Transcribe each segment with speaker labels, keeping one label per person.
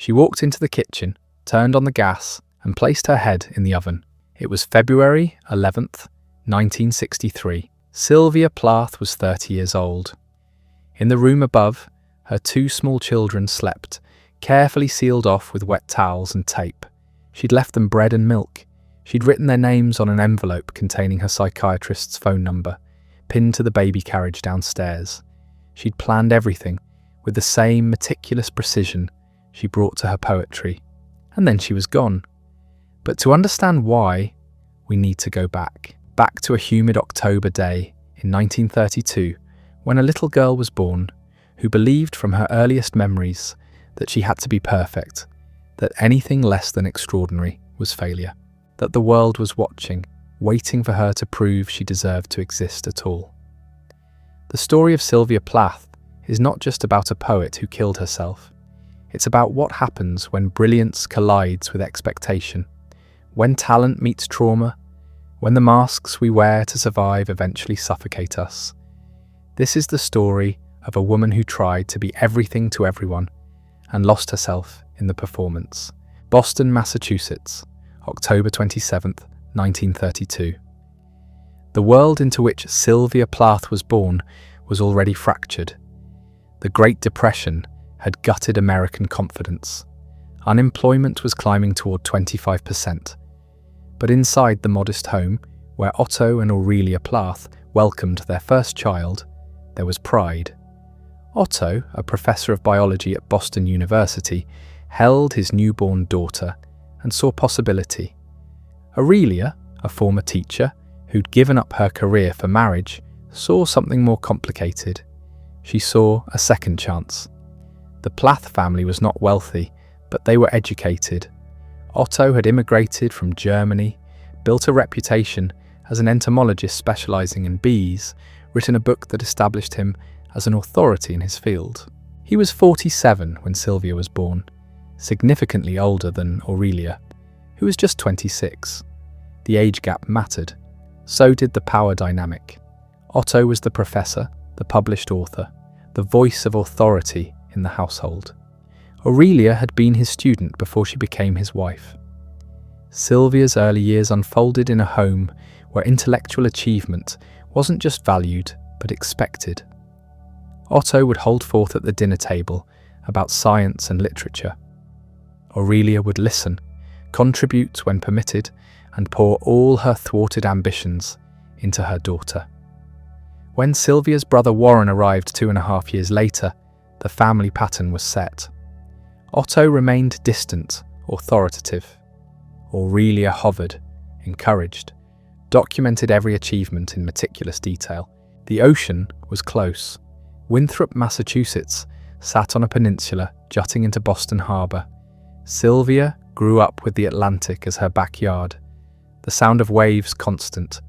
Speaker 1: She walked into the kitchen, turned on the gas, and placed her head in the oven. It was February 11th, 1963. Sylvia Plath was 30 years old. In the room above, her two small children slept, carefully sealed off with wet towels and tape. She'd left them bread and milk. She'd written their names on an envelope containing her psychiatrist's phone number, pinned to the baby carriage downstairs. She'd planned everything with the same meticulous precision she brought to her poetry. And then she was gone. But to understand why, we need to go back to a humid October day in 1932, when a little girl was born who believed from her earliest memories that she had to be perfect, that anything less than extraordinary was failure, that the world was watching, waiting for her to prove she deserved to exist at all. The story of Sylvia Plath is not just about a poet who killed herself. It's about what happens when brilliance collides with expectation, when talent meets trauma, when the masks we wear to survive eventually suffocate us. This is the story of a woman who tried to be everything to everyone and lost herself in the performance. Boston, Massachusetts, October 27th, 1932. The world into which Sylvia Plath was born was already fractured. The Great Depression had gutted American confidence. Unemployment was climbing toward 25%. But inside the modest home, where Otto and Aurelia Plath welcomed their first child, there was pride. Otto, a professor of biology at Boston University, held his newborn daughter and saw possibility. Aurelia, a former teacher who'd given up her career for marriage, saw something more complicated. She saw a second chance. The Plath family was not wealthy, but they were educated. Otto had immigrated from Germany, built a reputation as an entomologist specializing in bees, written a book that established him as an authority in his field. He was 47 when Sylvia was born, significantly older than Aurelia, who was just 26. The age gap mattered. So did the power dynamic. Otto was the professor, the published author, the voice of authority in the household. Aurelia had been his student before she became his wife. Sylvia's early years unfolded in a home where intellectual achievement wasn't just valued, but expected. Otto would hold forth at the dinner table about science and literature. Aurelia would listen, contribute when permitted, and pour all her thwarted ambitions into her daughter. When Sylvia's brother Warren arrived 2.5 years later, the family pattern was set. Otto remained distant, authoritative. Aurelia hovered, encouraged, documented every achievement in meticulous detail. The ocean was close. Winthrop, Massachusetts, sat on a peninsula jutting into Boston Harbor. Sylvia grew up with the Atlantic as her backyard, the sound of waves constant.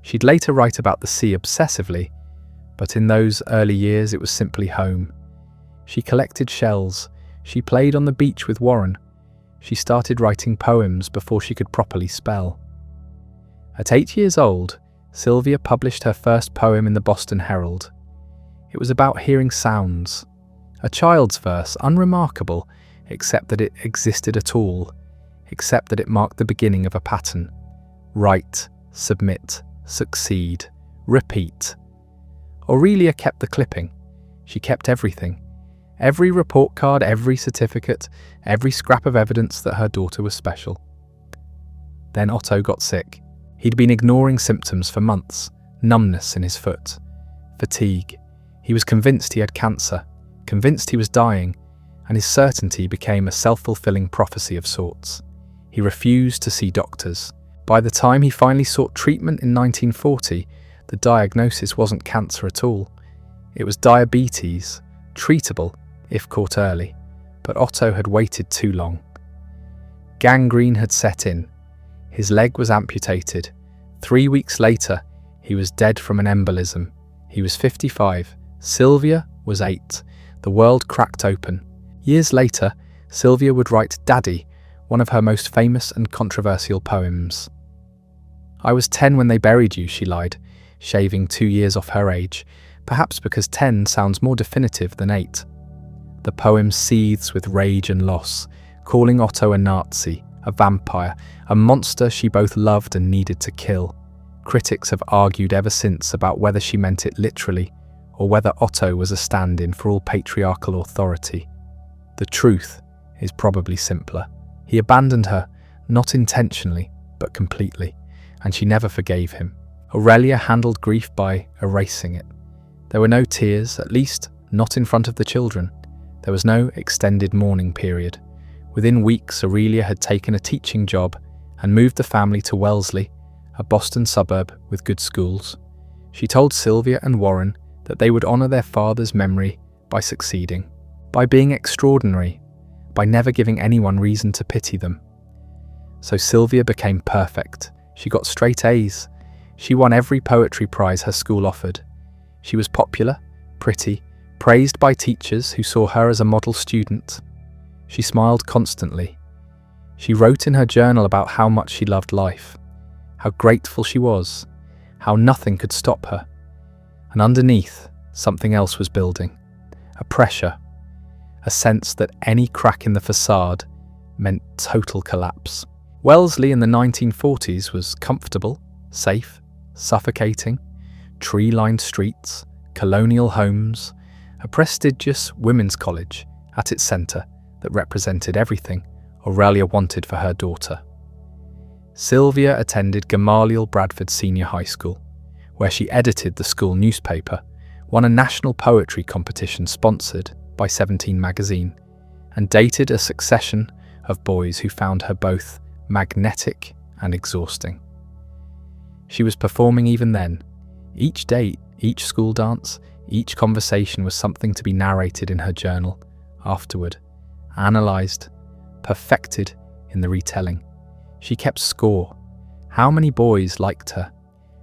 Speaker 1: She'd later write about the sea obsessively, but in those early years it was simply home. She collected shells. She played on the beach with Warren. She started writing poems before she could properly spell. At 8 years old, Sylvia published her first poem in the Boston Herald. It was about hearing sounds. A child's verse, unremarkable, except that it existed at all, except that it marked the beginning of a pattern. Write, submit, succeed, repeat. Aurelia kept the clipping. She kept everything. Every report card, every certificate, every scrap of evidence that her daughter was special. Then Otto got sick. He'd been ignoring symptoms for months. Numbness in his foot. Fatigue. He was convinced he had cancer, convinced he was dying, and his certainty became a self-fulfilling prophecy of sorts. He refused to see doctors. By the time he finally sought treatment in 1940, the diagnosis wasn't cancer at all. It was diabetes, treatable if caught early, but Otto had waited too long. Gangrene had set in. His leg was amputated. 3 weeks later, he was dead from an embolism. He was 55. Sylvia was 8. The world cracked open. Years later, Sylvia would write Daddy, one of her most famous and controversial poems. I was 10 when they buried you, she lied, shaving 2 years off her age, perhaps because 10 sounds more definitive than 8. The poem seethes with rage and loss, calling Otto a Nazi, a vampire, a monster she both loved and needed to kill. Critics have argued ever since about whether she meant it literally or whether Otto was a stand-in for all patriarchal authority. The truth is probably simpler. He abandoned her, not intentionally, but completely, and she never forgave him. Aurelia handled grief by erasing it. There were no tears, at least not in front of the children. There was no extended mourning period. Within weeks, Aurelia had taken a teaching job and moved the family to Wellesley, a Boston suburb with good schools. She told Sylvia and Warren that they would honour their father's memory by succeeding, by being extraordinary, by never giving anyone reason to pity them. So Sylvia became perfect. She got straight A's. She won every poetry prize her school offered. She was popular, pretty, praised by teachers who saw her as a model student. She smiled constantly. She wrote in her journal about how much she loved life, how grateful she was, how nothing could stop her. And underneath, something else was building, a pressure, a sense that any crack in the facade meant total collapse. Wellesley in the 1940s was comfortable, safe, suffocating, tree-lined streets, colonial homes, a prestigious women's college at its centre that represented everything Aurelia wanted for her daughter. Sylvia attended Gamaliel Bradford Senior High School, where she edited the school newspaper, won a national poetry competition sponsored by 17 magazine, and dated a succession of boys who found her both magnetic and exhausting. She was performing even then. Each date, each school dance, each conversation was something to be narrated in her journal afterward, analysed, perfected in the retelling. She kept score. How many boys liked her?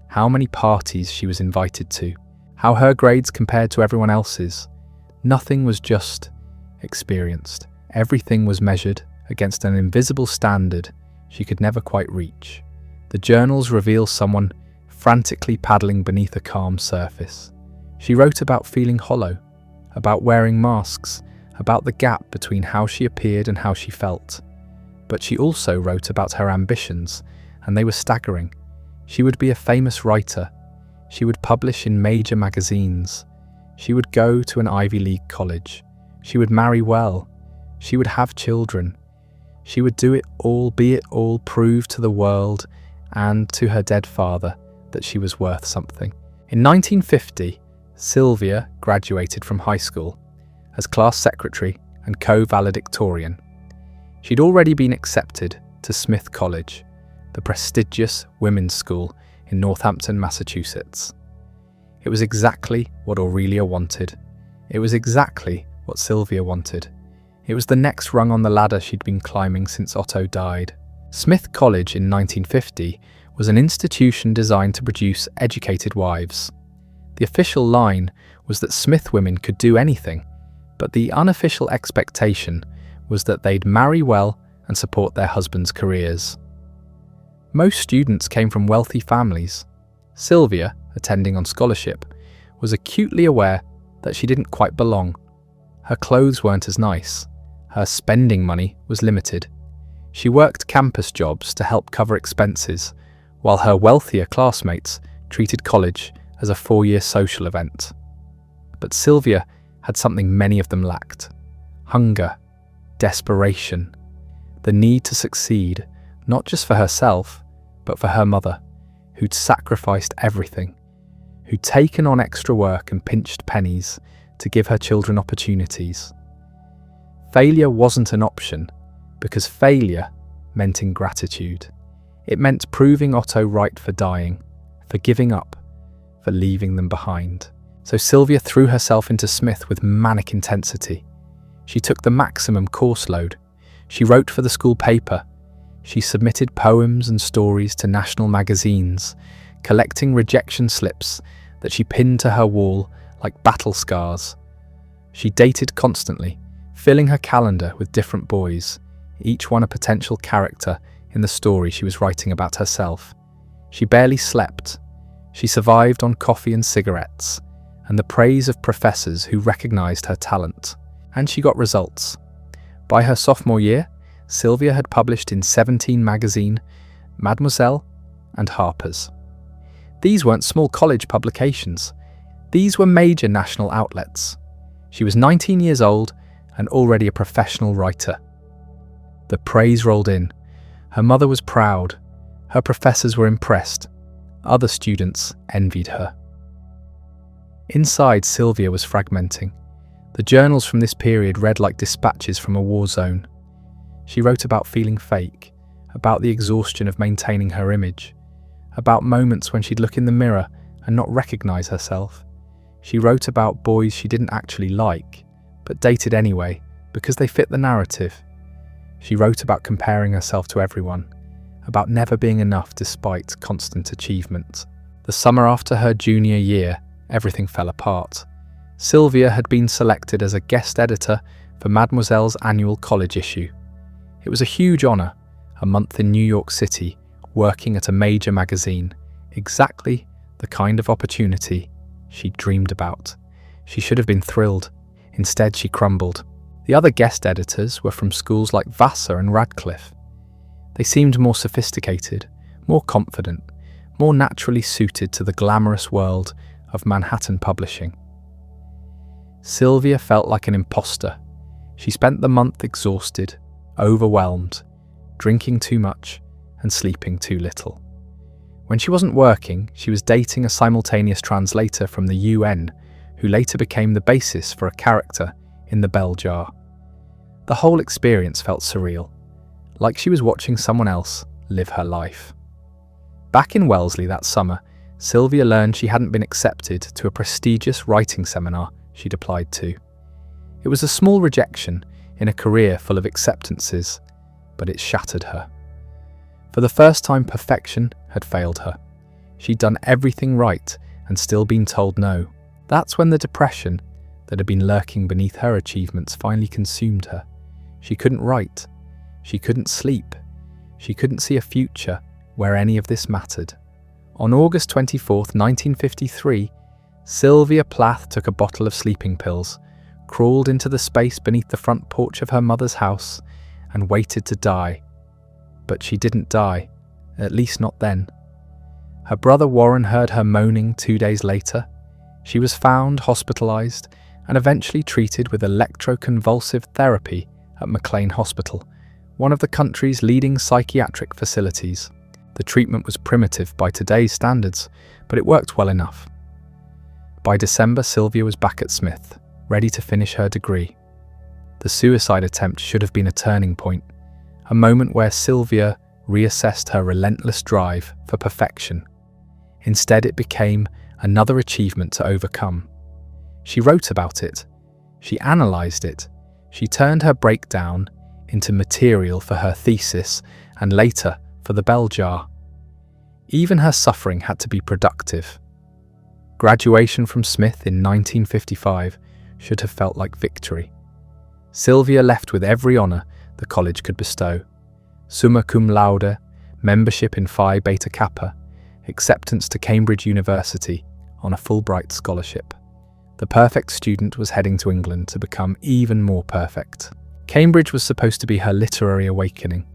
Speaker 1: How many parties she was invited to? How her grades compared to everyone else's? Nothing was just experienced. Everything was measured against an invisible standard she could never quite reach. The journals reveal someone frantically paddling beneath a calm surface. She wrote about feeling hollow, about wearing masks, about the gap between how she appeared and how she felt. But she also wrote about her ambitions, and they were staggering. She would be a famous writer. She would publish in major magazines. She would go to an Ivy League college. She would marry well. She would have children. She would do it all, be it all, prove to the world and to her dead father that she was worth something. In 1950, Sylvia graduated from high school as class secretary and co-valedictorian. She'd already been accepted to Smith College, the prestigious women's school in Northampton, Massachusetts. It was exactly what Aurelia wanted. It was exactly what Sylvia wanted. It was the next rung on the ladder she'd been climbing since Otto died. Smith College in 1950 was an institution designed to produce educated wives. The official line was that Smith women could do anything, but the unofficial expectation was that they'd marry well and support their husbands' careers. Most students came from wealthy families. Sylvia, attending on scholarship, was acutely aware that she didn't quite belong. Her clothes weren't as nice. Her spending money was limited. She worked campus jobs to help cover expenses, while her wealthier classmates treated college as a 4-year social event. But Sylvia had something many of them lacked: hunger, desperation, the need to succeed, not just for herself, but for her mother, who'd sacrificed everything, who'd taken on extra work and pinched pennies to give her children opportunities. Failure wasn't an option, because failure meant ingratitude. It meant proving Otto right for dying, for giving up, for leaving them behind. So Sylvia threw herself into Smith with manic intensity. She took the maximum course load. She wrote for the school paper. She submitted poems and stories to national magazines, collecting rejection slips that she pinned to her wall like battle scars. She dated constantly, filling her calendar with different boys, each one a potential character in the story she was writing about herself. She barely slept. She survived on coffee and cigarettes, and the praise of professors who recognized her talent. And she got results. By her sophomore year, Sylvia had published in 17 magazine, Mademoiselle, and Harper's. These weren't small college publications. These were major national outlets. She was 19 years old and already a professional writer. The praise rolled in. Her mother was proud. Her professors were impressed. Other students envied her. Inside, Sylvia was fragmenting. The journals from this period read like dispatches from a war zone. She wrote about feeling fake, about the exhaustion of maintaining her image, about moments when she'd look in the mirror and not recognize herself. She wrote about boys she didn't actually like, but dated anyway, because they fit the narrative. She wrote about comparing herself to everyone, about never being enough despite constant achievement. The summer after her junior year, everything fell apart. Sylvia had been selected as a guest editor for Mademoiselle's annual college issue. It was a huge honor, a month in New York City, working at a major magazine, exactly the kind of opportunity she dreamed about. She should have been thrilled. Instead, she crumbled. The other guest editors were from schools like Vassar and Radcliffe. They seemed more sophisticated, more confident, more naturally suited to the glamorous world of Manhattan publishing. Sylvia felt like an imposter. She spent the month exhausted, overwhelmed, drinking too much and sleeping too little. When she wasn't working, she was dating a simultaneous translator from the UN, who later became the basis for a character in The Bell Jar. The whole experience felt surreal, like she was watching someone else live her life. Back in Wellesley that summer, Sylvia learned she hadn't been accepted to a prestigious writing seminar she'd applied to. It was a small rejection in a career full of acceptances, but it shattered her. For the first time, perfection had failed her. She'd done everything right and still been told no. That's when the depression that had been lurking beneath her achievements finally consumed her. She couldn't write. She couldn't sleep. She couldn't see a future where any of this mattered. On August 24th, 1953, Sylvia Plath took a bottle of sleeping pills, crawled into the space beneath the front porch of her mother's house, and waited to die. But she didn't die, at least not then. Her brother Warren heard her moaning 2 days later. She was found hospitalized and eventually treated with electroconvulsive therapy at McLean Hospital, one of the country's leading psychiatric facilities. The treatment was primitive by today's standards, but it worked well enough. By December, Sylvia was back at Smith, ready to finish her degree. The suicide attempt should have been a turning point, a moment where Sylvia reassessed her relentless drive for perfection. Instead, it became another achievement to overcome. She wrote about it. She analysed it. She turned her breakdown into material for her thesis and later for The Bell Jar. Even her suffering had to be productive. Graduation from Smith in 1955 should have felt like victory. Sylvia left with every honour the college could bestow: summa cum laude, membership in Phi Beta Kappa, acceptance to Cambridge University on a Fulbright scholarship. The perfect student was heading to England to become even more perfect. Cambridge was supposed to be her literary awakening.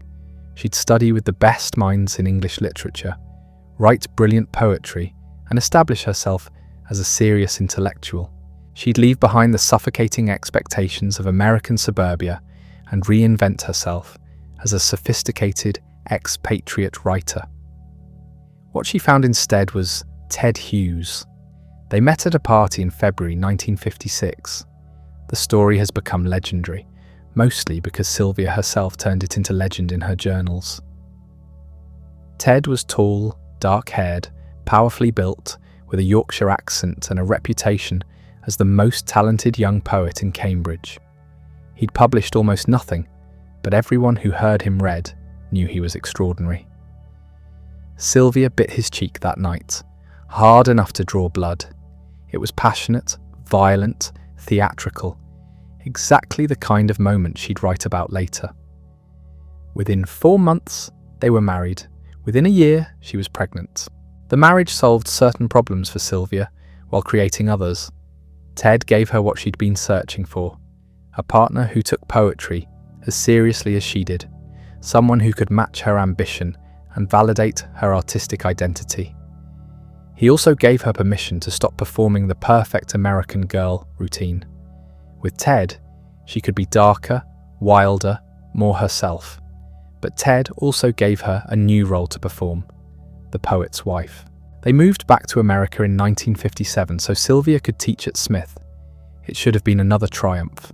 Speaker 1: She'd study with the best minds in English literature, write brilliant poetry, and establish herself as a serious intellectual. She'd leave behind the suffocating expectations of American suburbia and reinvent herself as a sophisticated expatriate writer. What she found instead was Ted Hughes. They met at a party in February 1956. The story has become legendary, mostly because Sylvia herself turned it into legend in her journals. Ted was tall, dark-haired, powerfully built, with a Yorkshire accent and a reputation as the most talented young poet in Cambridge. He'd published almost nothing, but everyone who heard him read knew he was extraordinary. Sylvia bit his cheek that night, hard enough to draw blood. It was passionate, violent, theatrical, exactly the kind of moment she'd write about later. Within 4 months, they were married. Within a year, she was pregnant. The marriage solved certain problems for Sylvia, while creating others. Ted gave her what she'd been searching for: a partner who took poetry as seriously as she did, someone who could match her ambition and validate her artistic identity. He also gave her permission to stop performing the perfect American girl routine. With Ted, she could be darker, wilder, more herself. But Ted also gave her a new role to perform, the poet's wife. They moved back to America in 1957 so Sylvia could teach at Smith. It should have been another triumph.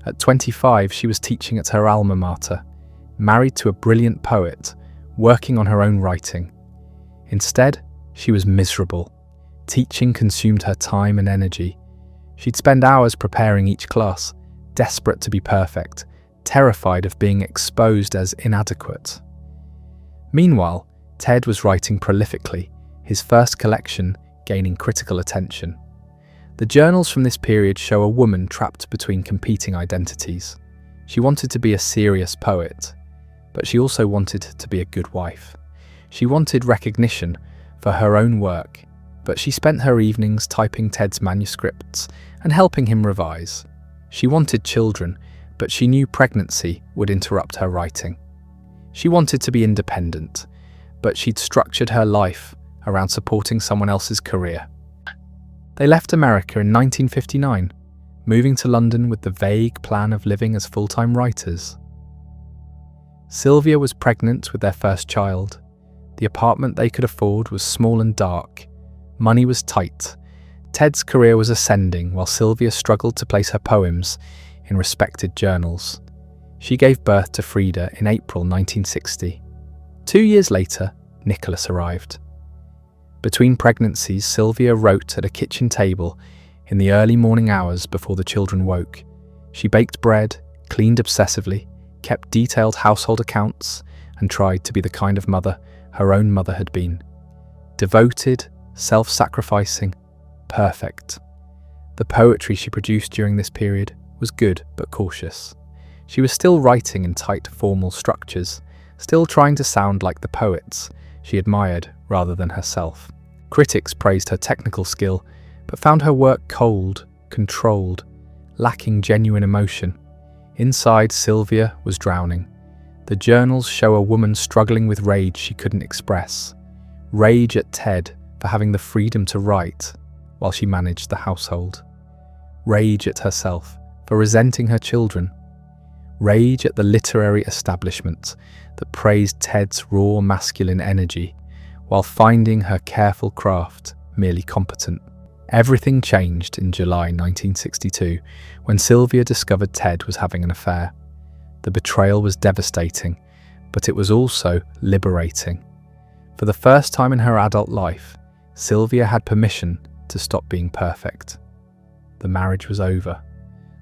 Speaker 1: At 25, she was teaching at her alma mater, married to a brilliant poet, working on her own writing. Instead, she was miserable. Teaching consumed her time and energy. She'd spend hours preparing each class, desperate to be perfect, terrified of being exposed as inadequate. Meanwhile, Ted was writing prolifically, his first collection gaining critical attention. The journals from this period show a woman trapped between competing identities. She wanted to be a serious poet, but she also wanted to be a good wife. She wanted recognition for her own work, but she spent her evenings typing Ted's manuscripts and helping him revise. She wanted children, but she knew pregnancy would interrupt her writing. She wanted to be independent, but she'd structured her life around supporting someone else's career. They left America in 1959, moving to London with the vague plan of living as full-time writers. Sylvia was pregnant with their first child. The apartment they could afford was small and dark. Money was tight. Ted's career was ascending while Sylvia struggled to place her poems in respected journals. She gave birth to Frida in April 1960. 2 years later, Nicholas arrived. Between pregnancies, Sylvia wrote at a kitchen table in the early morning hours before the children woke. She baked bread, cleaned obsessively, kept detailed household accounts, and tried to be the kind of mother her own mother had been. Devoted, self-sacrificing, perfect. The poetry she produced during this period was good but cautious. She was still writing in tight formal structures, still trying to sound like the poets she admired rather than herself. Critics praised her technical skill, but found her work cold, controlled, lacking genuine emotion. Inside, Sylvia was drowning. The journals show a woman struggling with rage she couldn't express. Rage at Ted for having the freedom to write while she managed the household. Rage at herself for resenting her children. Rage at the literary establishment that praised Ted's raw masculine energy while finding her careful craft merely competent. Everything changed in July 1962 when Sylvia discovered Ted was having an affair. The betrayal was devastating, but it was also liberating. For the first time in her adult life, Sylvia had permission to stop being perfect. The marriage was over.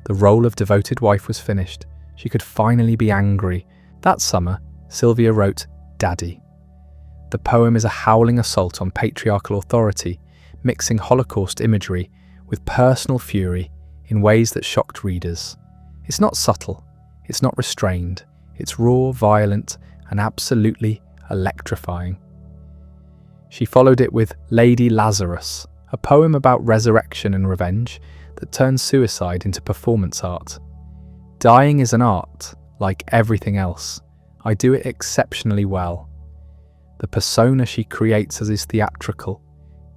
Speaker 1: The role of devoted wife was finished. She could finally be angry. That summer, Sylvia wrote Daddy. The poem is a howling assault on patriarchal authority, mixing Holocaust imagery with personal fury in ways that shocked readers. It's not subtle, it's not restrained, it's raw, violent, and absolutely electrifying. She followed it with Lady Lazarus, a poem about resurrection and revenge that turns suicide into performance art. Dying is an art, like everything else. I do it exceptionally well. The persona she creates is theatrical,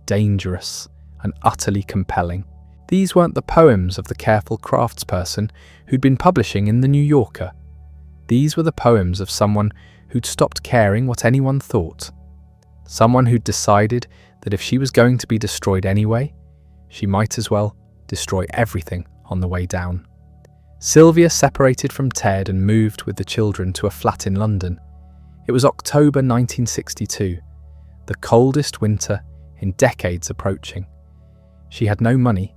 Speaker 1: dangerous, and utterly compelling. These weren't the poems of the careful craftsperson who'd been publishing in The New Yorker. These were the poems of someone who'd stopped caring what anyone thought. Someone who'd decided that if she was going to be destroyed anyway, she might as well destroy everything on the way down. Sylvia separated from Ted and moved with the children to a flat in London. It was October 1962, the coldest winter in decades approaching. She had no money,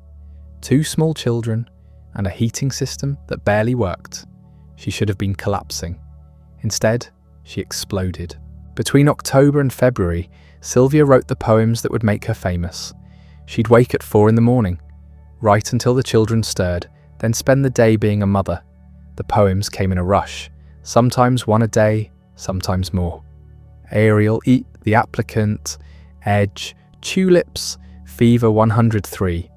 Speaker 1: 2 small children, and a heating system that barely worked. She should have been collapsing. Instead, she exploded. Between October and February, Sylvia wrote the poems that would make her famous. She'd wake at 4 a.m, write until the children stirred, then spend the day being a mother. The poems came in a rush, sometimes one a day, sometimes more. Ariel, Eat the Applicant, Edge, Tulips, Fever 103.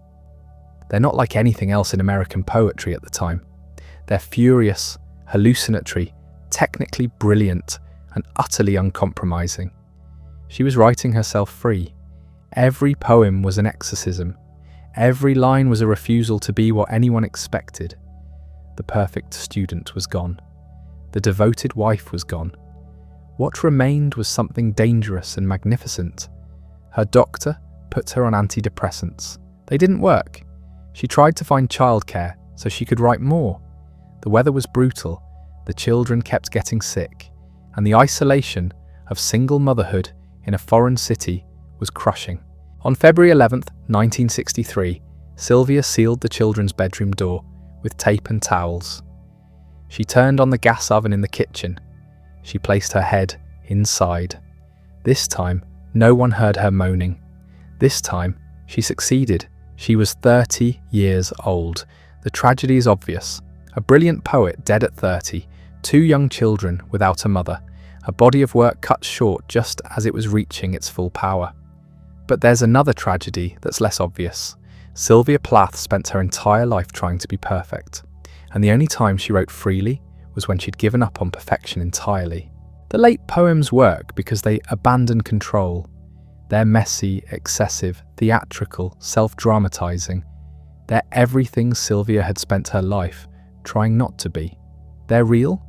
Speaker 1: They're not like anything else in American poetry at the time. They're furious, hallucinatory, technically brilliant, and utterly uncompromising. She was writing herself free. Every poem was an exorcism. Every line was a refusal to be what anyone expected. The perfect student was gone. The devoted wife was gone. What remained was something dangerous and magnificent. Her doctor put her on antidepressants. They didn't work. She tried to find childcare so she could write more. The weather was brutal, the children kept getting sick, and the isolation of single motherhood in a foreign city was crushing. On February 11th, 1963, Sylvia sealed the children's bedroom door with tape and towels. She turned on the gas oven in the kitchen. She placed her head inside. This time, no one heard her moaning. This time, she succeeded. She was 30 years old. The tragedy is obvious. A brilliant poet dead at 30, 2 young children without a mother, a body of work cut short just as it was reaching its full power. But there's another tragedy that's less obvious. Sylvia Plath spent her entire life trying to be perfect, and the only time she wrote freely was when she'd given up on perfection entirely. The late poems work because they abandon control. They're messy, excessive, theatrical, self-dramatizing. They're everything Sylvia had spent her life trying not to be. They're real.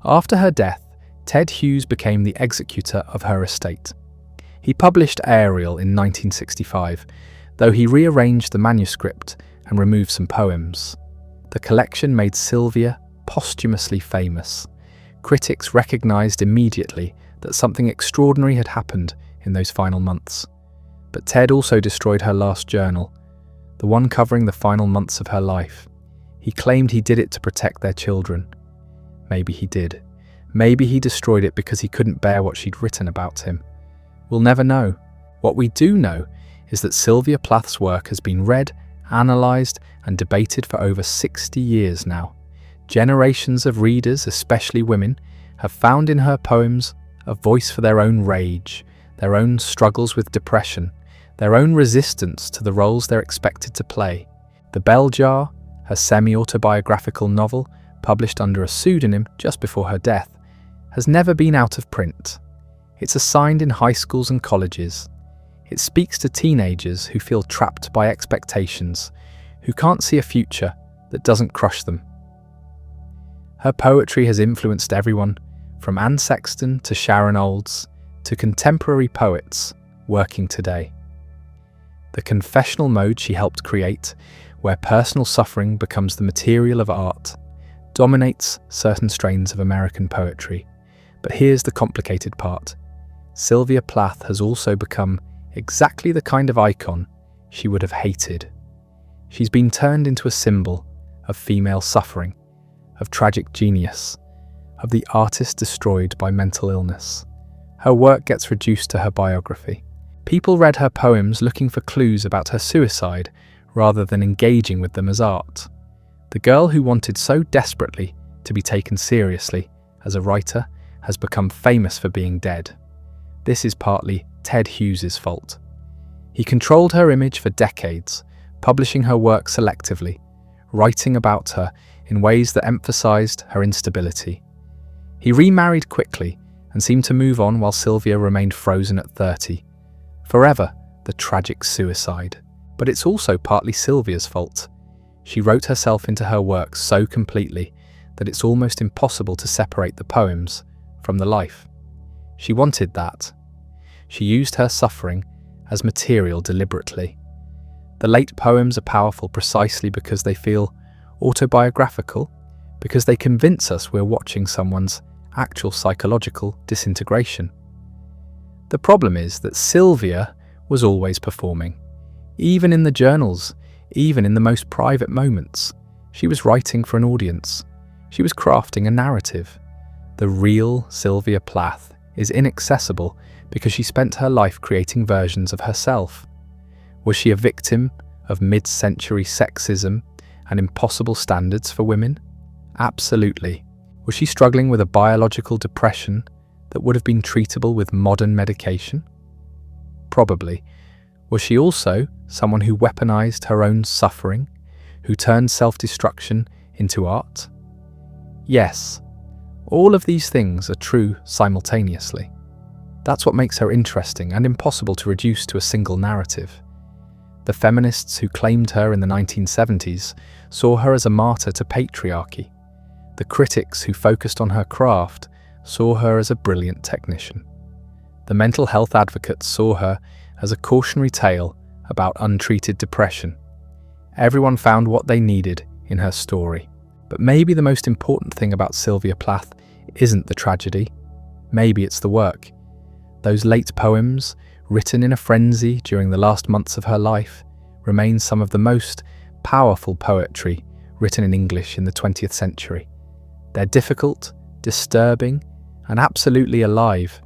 Speaker 1: After her death, Ted Hughes became the executor of her estate. He published Ariel in 1965, though he rearranged the manuscript and removed some poems. The collection made Sylvia posthumously famous. Critics recognized immediately that something extraordinary had happened in those final months. But Ted also destroyed her last journal, the one covering the final months of her life. He claimed he did it to protect their children. Maybe he did. Maybe he destroyed it because he couldn't bear what she'd written about him. We'll never know. What we do know is that Sylvia Plath's work has been read, analysed, and debated for over 60 years now. Generations of readers, especially women, have found in her poems a voice for their own rage, their own struggles with depression, their own resistance to the roles they're expected to play. The Bell Jar, her semi-autobiographical novel, published under a pseudonym just before her death, has never been out of print. It's assigned in high schools and colleges. It speaks to teenagers who feel trapped by expectations, who can't see a future that doesn't crush them. Her poetry has influenced everyone from Anne Sexton to Sharon Olds to contemporary poets working today. The confessional mode she helped create, where personal suffering becomes the material of art, dominates certain strains of American poetry. But here's the complicated part. Sylvia Plath has also become exactly the kind of icon she would have hated. She's been turned into a symbol of female suffering, of tragic genius, of the artist destroyed by mental illness. Her work gets reduced to her biography. People read her poems looking for clues about her suicide rather than engaging with them as art. The girl who wanted so desperately to be taken seriously as a writer has become famous for being dead. This is partly Ted Hughes' fault. He controlled her image for decades, publishing her work selectively, writing about her in ways that emphasized her instability. He remarried quickly and seemed to move on while Sylvia remained frozen at 30. Forever, the tragic suicide. But it's also partly Sylvia's fault. She wrote herself into her work so completely that it's almost impossible to separate the poems from the life. She wanted that. She used her suffering as material deliberately. The late poems are powerful precisely because they feel autobiographical, because they convince us we're watching someone's actual psychological disintegration. The problem is that Sylvia was always performing. Even in the journals, even in the most private moments, she was writing for an audience. She was crafting a narrative. The real Sylvia Plath is inaccessible because she spent her life creating versions of herself. Was she a victim of mid-century sexism and impossible standards for women? Absolutely. Was she struggling with a biological depression that would have been treatable with modern medication? Probably. Was she also someone who weaponized her own suffering, who turned self-destruction into art? Yes, all of these things are true simultaneously. That's what makes her interesting and impossible to reduce to a single narrative. The feminists who claimed her in the 1970s saw her as a martyr to patriarchy. The critics who focused on her craft saw her as a brilliant technician. The mental health advocates saw her as a cautionary tale about untreated depression. Everyone found what they needed in her story. But maybe the most important thing about Sylvia Plath isn't the tragedy. Maybe it's the work. Those late poems, written in a frenzy during the last months of her life, remain some of the most powerful poetry written in English in the 20th century. They're difficult, disturbing, and absolutely alive.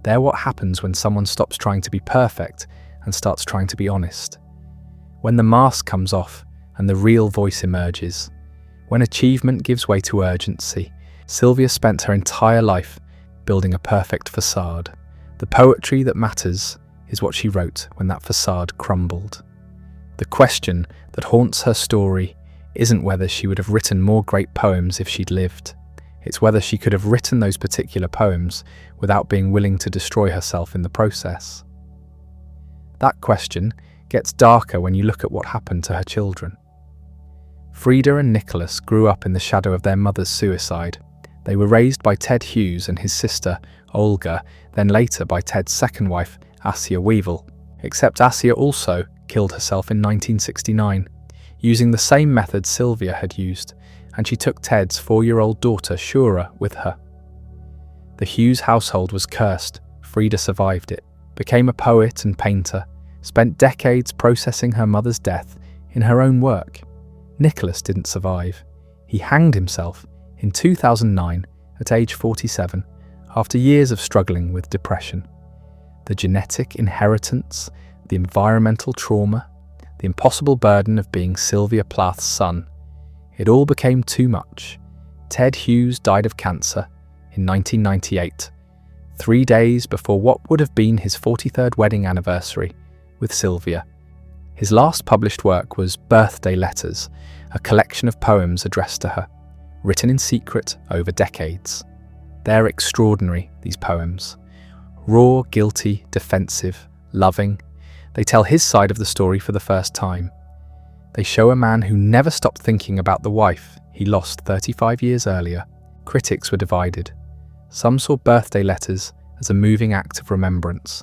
Speaker 1: They're what happens when someone stops trying to be perfect and starts trying to be honest. When the mask comes off and the real voice emerges. When achievement gives way to urgency. Sylvia spent her entire life building a perfect facade. The poetry that matters is what she wrote when that facade crumbled. The question that haunts her story isn't whether she would have written more great poems if she'd lived. It's whether she could have written those particular poems without being willing to destroy herself in the process. That question gets darker when you look at what happened to her children. Frida and Nicholas grew up in the shadow of their mother's suicide. They were raised by Ted Hughes and his sister, Olga, then later by Ted's second wife, Assia Weevil, except Assia also killed herself in 1969, using the same method Sylvia had used, and she took Ted's 4-year-old daughter, Shura, with her. The Hughes household was cursed. Frida survived it, became a poet and painter, spent decades processing her mother's death in her own work. Nicholas didn't survive. He hanged himself in 2009 at age 47 after years of struggling with depression. The genetic inheritance, the environmental trauma, the impossible burden of being Sylvia Plath's son. It all became too much. Ted Hughes died of cancer in 1998, 3 days before what would have been his 43rd wedding anniversary with Sylvia. His last published work was Birthday Letters, a collection of poems addressed to her, written in secret over decades. They're extraordinary, these poems. Raw, guilty, defensive, loving. They tell his side of the story for the first time. They show a man who never stopped thinking about the wife he lost 35 years earlier. Critics were divided. Some saw Birthday Letters as a moving act of remembrance.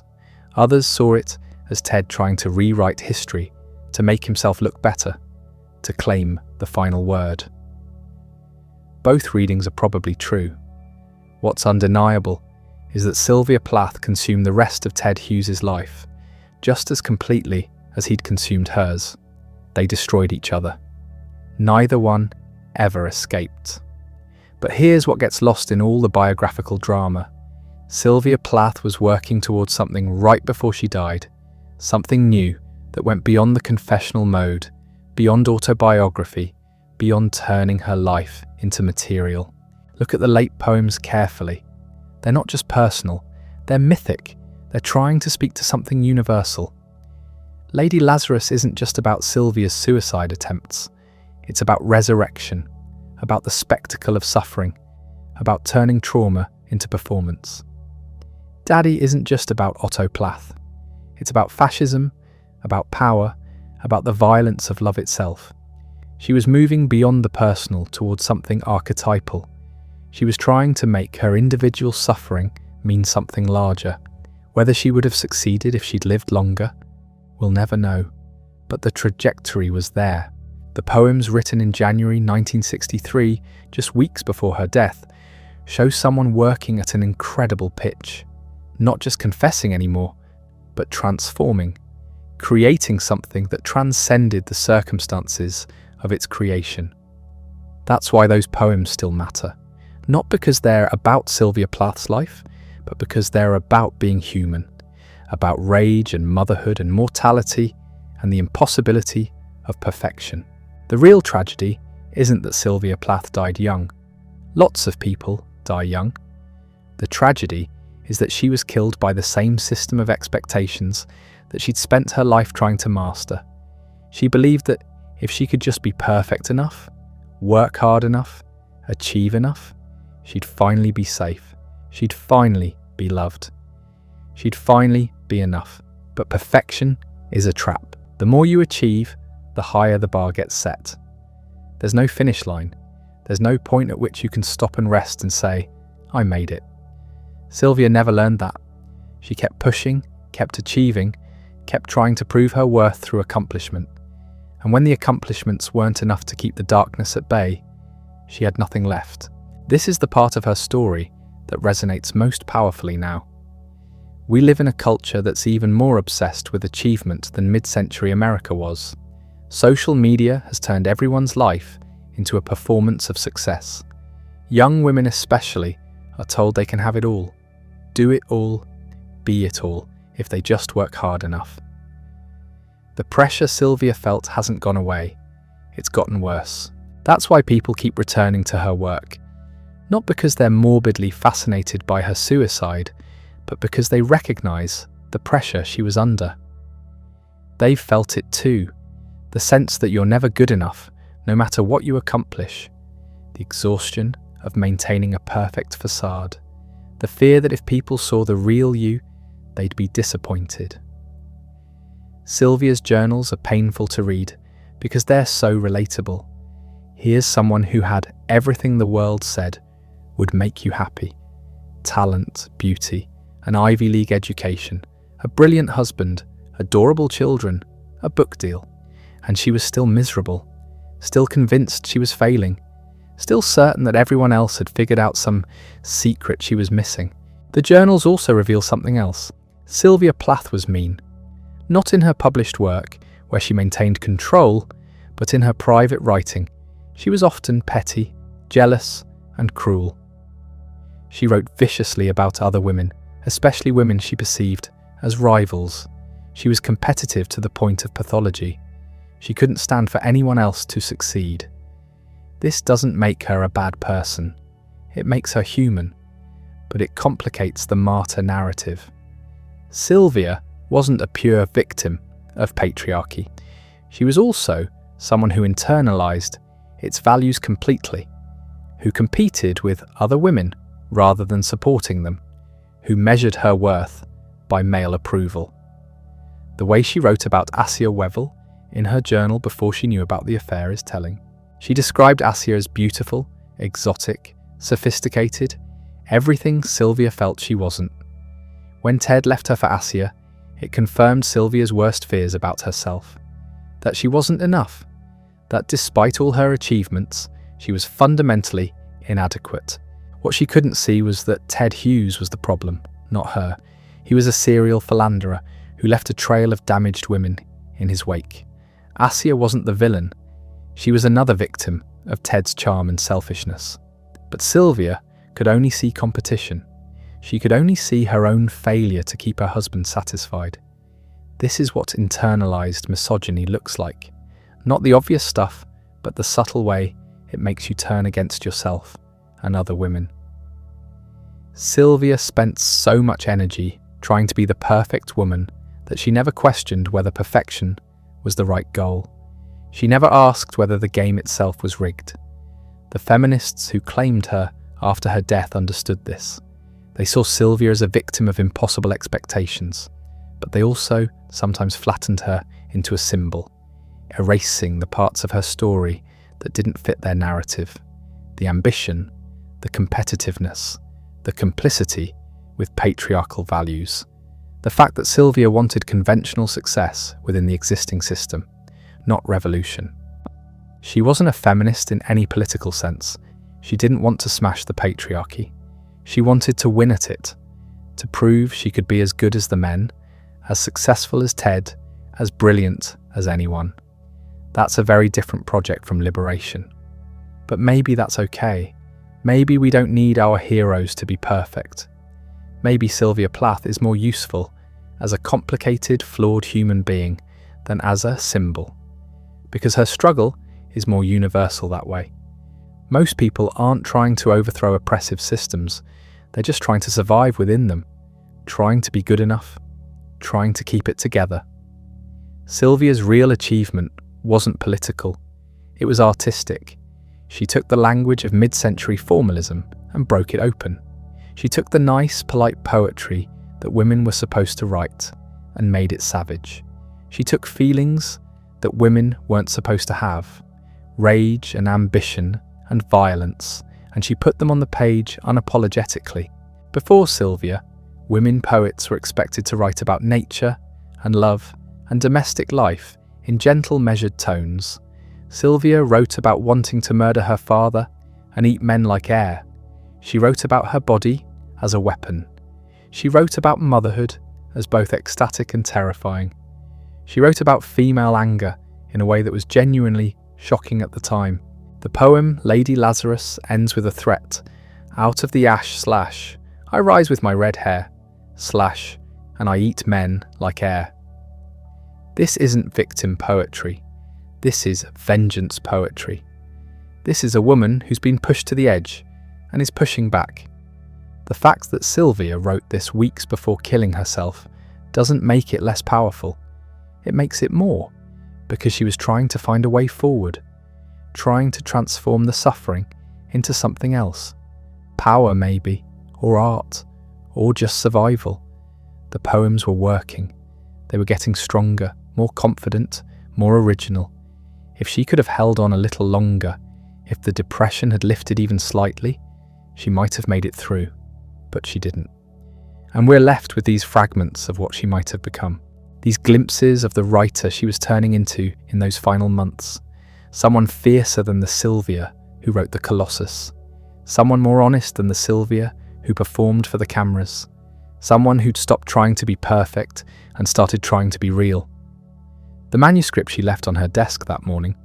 Speaker 1: Others saw it as Ted trying to rewrite history, to make himself look better, to claim the final word. Both readings are probably true. What's undeniable is that Sylvia Plath consumed the rest of Ted Hughes's life, just as completely as he'd consumed hers. They destroyed each other. Neither one ever escaped. But here's what gets lost in all the biographical drama. Sylvia Plath was working towards something right before she died, something new that went beyond the confessional mode, beyond autobiography, beyond turning her life into material. Look at the late poems carefully. They're not just personal, they're mythic. They're trying to speak to something universal. Lady Lazarus isn't just about Sylvia's suicide attempts. It's about resurrection, about the spectacle of suffering, about turning trauma into performance. Daddy isn't just about Otto Plath. It's about fascism, about power, about the violence of love itself. She was moving beyond the personal towards something archetypal. She was trying to make her individual suffering mean something larger. Whether she would have succeeded if she'd lived longer, we'll never know. But the trajectory was there. The poems written in January 1963, just weeks before her death, show someone working at an incredible pitch. Not just confessing anymore, but transforming, creating something that transcended the circumstances of its creation. That's why those poems still matter. Not because they're about Sylvia Plath's life, but because they're about being human, about rage and motherhood and mortality and the impossibility of perfection. The real tragedy isn't that Sylvia Plath died young. Lots of people die young. The tragedy is that she was killed by the same system of expectations that she'd spent her life trying to master. She believed that if she could just be perfect enough, work hard enough, achieve enough, she'd finally be safe. She'd finally be loved. She'd finally be enough. But perfection is a trap. The more you achieve, the higher the bar gets set. There's no finish line. There's no point at which you can stop and rest and say, I made it. Sylvia never learned that. She kept pushing, kept achieving, kept trying to prove her worth through accomplishment. And when the accomplishments weren't enough to keep the darkness at bay, she had nothing left. This is the part of her story that resonates most powerfully now. We live in a culture that's even more obsessed with achievement than mid-century America was. Social media has turned everyone's life into a performance of success. Young women especially are told they can have it all, do it all, be it all, if they just work hard enough. The pressure Sylvia felt hasn't gone away. It's gotten worse. That's why people keep returning to her work. Not because they're morbidly fascinated by her suicide, but because they recognize the pressure she was under. They've felt it too, the sense that you're never good enough, no matter what you accomplish, the exhaustion of maintaining a perfect facade, the fear that if people saw the real you, they'd be disappointed. Sylvia's journals are painful to read because they're so relatable. Here's someone who had everything the world said would make you happy: talent, beauty, an Ivy League education, a brilliant husband, adorable children, a book deal. And she was still miserable, still convinced she was failing, still certain that everyone else had figured out some secret she was missing. The journals also reveal something else. Sylvia Plath was mean. Not in her published work, where she maintained control, but in her private writing. She was often petty, jealous, and cruel. She wrote viciously about other women, especially women she perceived as rivals. She was competitive to the point of pathology. She couldn't stand for anyone else to succeed. This doesn't make her a bad person. It makes her human, but it complicates the martyr narrative. Sylvia wasn't a pure victim of patriarchy. She was also someone who internalized its values completely, who competed with other women rather than supporting them, who measured her worth by male approval. The way she wrote about Assia Wevel in her journal before she knew about the affair is telling. She described Assia as beautiful, exotic, sophisticated, everything Sylvia felt she wasn't. When Ted left her for Assia, it confirmed Sylvia's worst fears about herself, that she wasn't enough, that despite all her achievements, she was fundamentally inadequate. What she couldn't see was that Ted Hughes was the problem, not her. He was a serial philanderer who left a trail of damaged women in his wake. Assia wasn't the villain. She was another victim of Ted's charm and selfishness. But Sylvia could only see competition. She could only see her own failure to keep her husband satisfied. This is what internalized misogyny looks like. Not the obvious stuff, but the subtle way it makes you turn against yourself and other women. Sylvia spent so much energy trying to be the perfect woman that she never questioned whether perfection was the right goal. She never asked whether the game itself was rigged. The feminists who claimed her after her death understood this. They saw Sylvia as a victim of impossible expectations, but they also sometimes flattened her into a symbol, erasing the parts of her story that didn't fit their narrative, the ambition, the competitiveness, the complicity with patriarchal values, the fact that Sylvia wanted conventional success within the existing system, not revolution. She wasn't a feminist in any political sense. She didn't want to smash the patriarchy. She wanted to win at it, to prove she could be as good as the men, as successful as Ted, as brilliant as anyone. That's a very different project from liberation. But maybe that's okay. Maybe we don't need our heroes to be perfect. Maybe Sylvia Plath is more useful as a complicated, flawed human being than as a symbol, because her struggle is more universal that way. Most people aren't trying to overthrow oppressive systems, they're just trying to survive within them, trying to be good enough, trying to keep it together. Sylvia's real achievement wasn't political, it was artistic. She took the language of mid-century formalism and broke it open. She took the nice, polite poetry that women were supposed to write and made it savage. She took feelings that women weren't supposed to have, rage and ambition and violence, and she put them on the page unapologetically. Before Sylvia, women poets were expected to write about nature and love and domestic life in gentle, measured tones. Sylvia wrote about wanting to murder her father and eat men like air. She wrote about her body as a weapon. She wrote about motherhood as both ecstatic and terrifying. She wrote about female anger in a way that was genuinely shocking at the time. The poem Lady Lazarus ends with a threat. Out of the ash / I rise with my red hair / and I eat men like air. This isn't victim poetry. This is vengeance poetry. This is a woman who's been pushed to the edge and is pushing back. The fact that Sylvia wrote this weeks before killing herself doesn't make it less powerful. It makes it more, because she was trying to find a way forward, trying to transform the suffering into something else. Power maybe, or art, or just survival. The poems were working. They were getting stronger, more confident, more original. If she could have held on a little longer, if the depression had lifted even slightly, she might have made it through, but she didn't. And we're left with these fragments of what she might have become, these glimpses of the writer she was turning into in those final months. Someone fiercer than the Sylvia who wrote the Colossus, someone more honest than the Sylvia who performed for the cameras, someone who'd stopped trying to be perfect and started trying to be real. The manuscript she left on her desk that morning,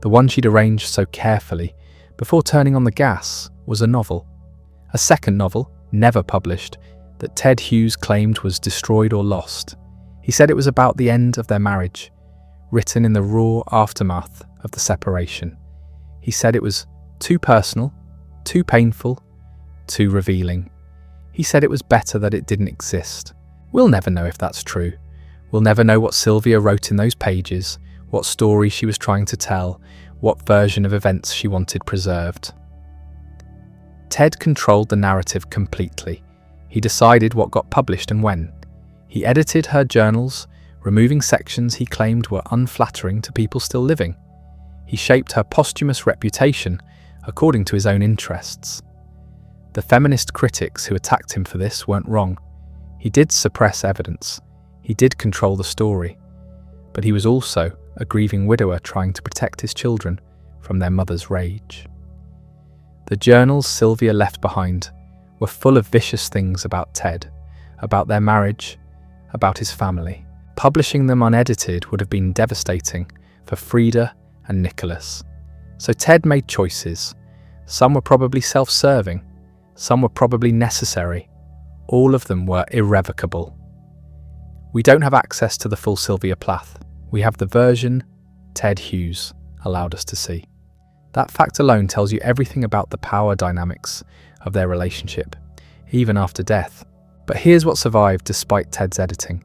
Speaker 1: the one she'd arranged so carefully before turning on the gas, was a novel. A second novel, never published, that Ted Hughes claimed was destroyed or lost. He said it was about the end of their marriage, written in the raw aftermath of the separation. He said it was too personal, too painful, too revealing. He said it was better that it didn't exist. We'll never know if that's true. We'll never know what Sylvia wrote in those pages, what story she was trying to tell, what version of events she wanted preserved. Ted controlled the narrative completely. He decided what got published and when. He edited her journals, removing sections he claimed were unflattering to people still living. He shaped her posthumous reputation according to his own interests. The feminist critics who attacked him for this weren't wrong. He did suppress evidence. He did control the story. But he was also a grieving widower trying to protect his children from their mother's rage. The journals Sylvia left behind were full of vicious things about Ted, about their marriage, about his family. Publishing them unedited would have been devastating for Frida and Nicholas. So Ted made choices. Some were probably self-serving, some were probably necessary. All of them were irrevocable. We don't have access to the full Sylvia Plath. We have the version Ted Hughes allowed us to see. That fact alone tells you everything about the power dynamics of their relationship, even after death. But here's what survived despite Ted's editing.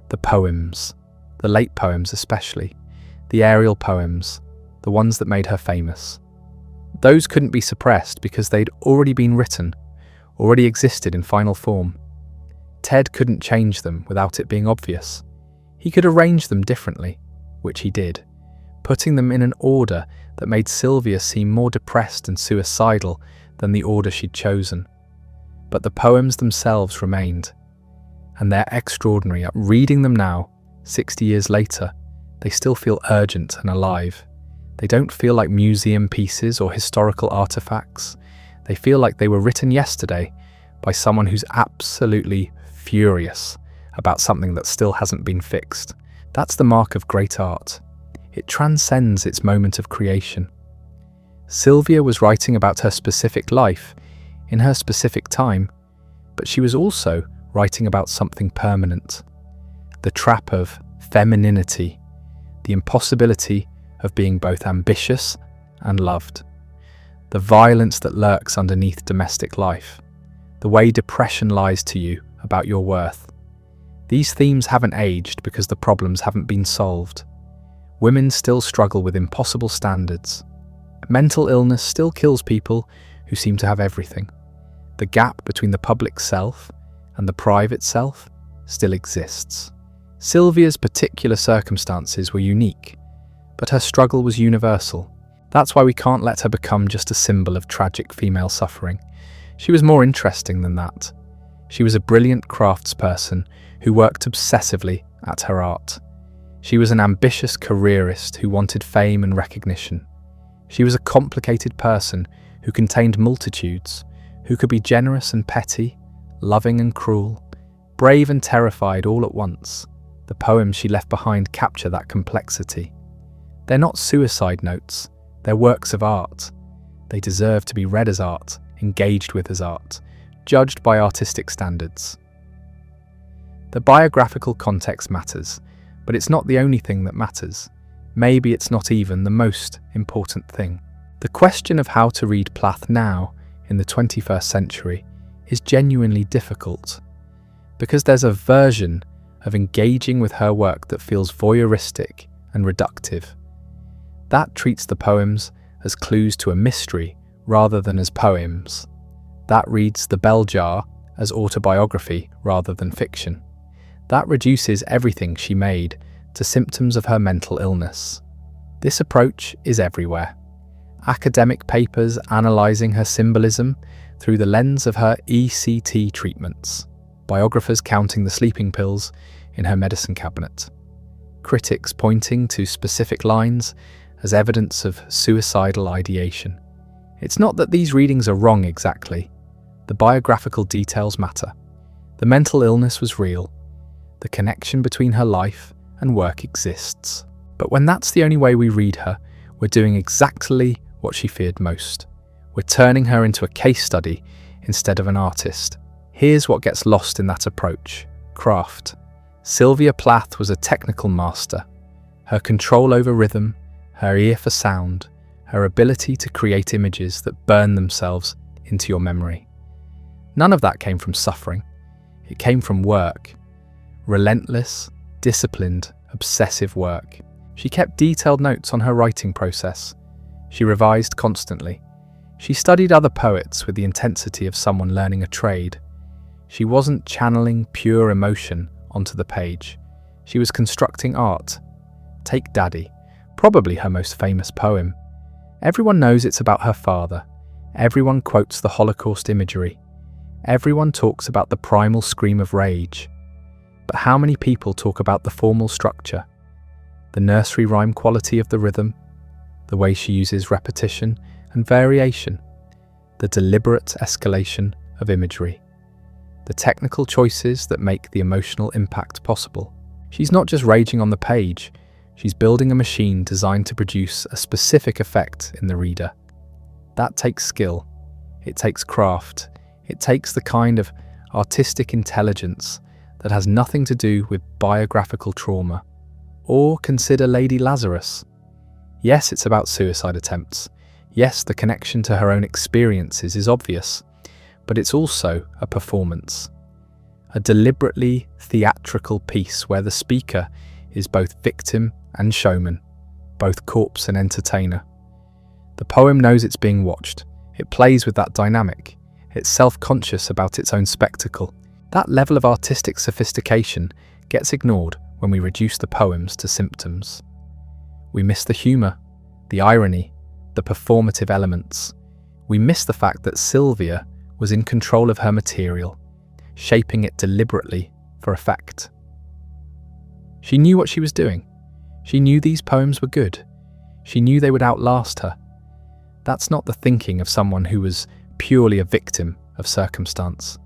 Speaker 1: The poems, the late poems especially, the Ariel poems, the ones that made her famous. Those couldn't be suppressed because they'd already been written, already existed in final form. Ted couldn't change them without it being obvious. He could arrange them differently, which he did, putting them in an order that made Sylvia seem more depressed and suicidal than the order she'd chosen. But the poems themselves remained, and they're extraordinary. Reading them now, 60 years later, they still feel urgent and alive. They don't feel like museum pieces or historical artifacts. They feel like they were written yesterday by someone who's absolutely furious about something that still hasn't been fixed. That's the mark of great art. It transcends its moment of creation. Sylvia was writing about her specific life, in her specific time, but she was also writing about something permanent. The trap of femininity, the impossibility of being both ambitious and loved, the violence that lurks underneath domestic life, the way depression lies to you about your worth. These themes haven't aged because the problems haven't been solved. Women still struggle with impossible standards. Mental illness still kills people who seem to have everything. The gap between the public self and the private self still exists. Sylvia's particular circumstances were unique, but her struggle was universal. That's why we can't let her become just a symbol of tragic female suffering. She was more interesting than that. She was a brilliant craftsperson who worked obsessively at her art. She was an ambitious careerist who wanted fame and recognition. She was a complicated person who contained multitudes, who could be generous and petty, loving and cruel, brave and terrified all at once. The poems she left behind capture that complexity. They're not suicide notes, they're works of art. They deserve to be read as art, engaged with as art, judged by artistic standards. The biographical context matters, but it's not the only thing that matters. Maybe it's not even the most important thing. The question of how to read Plath now, in the 21st century, is genuinely difficult, because there's a version of engaging with her work that feels voyeuristic and reductive. That treats the poems as clues to a mystery rather than as poems. That reads The Bell Jar as autobiography rather than fiction. That reduces everything she made to symptoms of her mental illness. This approach is everywhere. Academic papers analysing her symbolism through the lens of her ECT treatments. Biographers counting the sleeping pills in her medicine cabinet. Critics pointing to specific lines as evidence of suicidal ideation. It's not that these readings are wrong exactly. The biographical details matter. The mental illness was real. The connection between her life and work exists. But when that's the only way we read her, we're doing exactly what she feared most. We're turning her into a case study instead of an artist. Here's what gets lost in that approach: craft. Sylvia Plath was a technical master. Her control over rhythm, her ear for sound, her ability to create images that burn themselves into your memory. None of that came from suffering. It came from work. Relentless, disciplined, obsessive work. She kept detailed notes on her writing process. She revised constantly. She studied other poets with the intensity of someone learning a trade. She wasn't channeling pure emotion onto the page. She was constructing art. Take Daddy, probably her most famous poem. Everyone knows it's about her father. Everyone quotes the Holocaust imagery. Everyone talks about the primal scream of rage. But how many people talk about the formal structure, the nursery rhyme quality of the rhythm, the way she uses repetition and variation, the deliberate escalation of imagery, the technical choices that make the emotional impact possible? She's not just raging on the page, she's building a machine designed to produce a specific effect in the reader. That takes skill, it takes craft, it takes the kind of artistic intelligence that has nothing to do with biographical trauma. Or consider Lady Lazarus. Yes, it's about suicide attempts. Yes, the connection to her own experiences is obvious, but it's also a performance. A deliberately theatrical piece where the speaker is both victim and showman, both corpse and entertainer. The poem knows it's being watched. It plays with that dynamic. It's self-conscious about its own spectacle. That level of artistic sophistication gets ignored when we reduce the poems to symptoms. We miss the humour, the irony, the performative elements. We miss the fact that Sylvia was in control of her material, shaping it deliberately for effect. She knew what she was doing. She knew these poems were good. She knew they would outlast her. That's not the thinking of someone who was purely a victim of circumstance.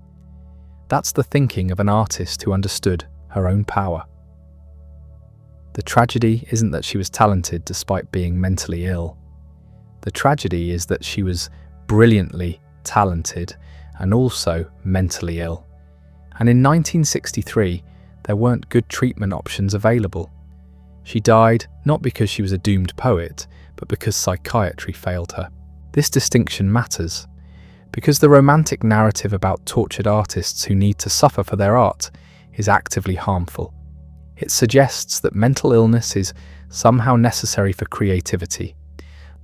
Speaker 1: That's the thinking of an artist who understood her own power. The tragedy isn't that she was talented despite being mentally ill. The tragedy is that she was brilliantly talented and also mentally ill. And in 1963, there weren't good treatment options available. She died not because she was a doomed poet, but because psychiatry failed her. This distinction matters, because the romantic narrative about tortured artists who need to suffer for their art is actively harmful. It suggests that mental illness is somehow necessary for creativity,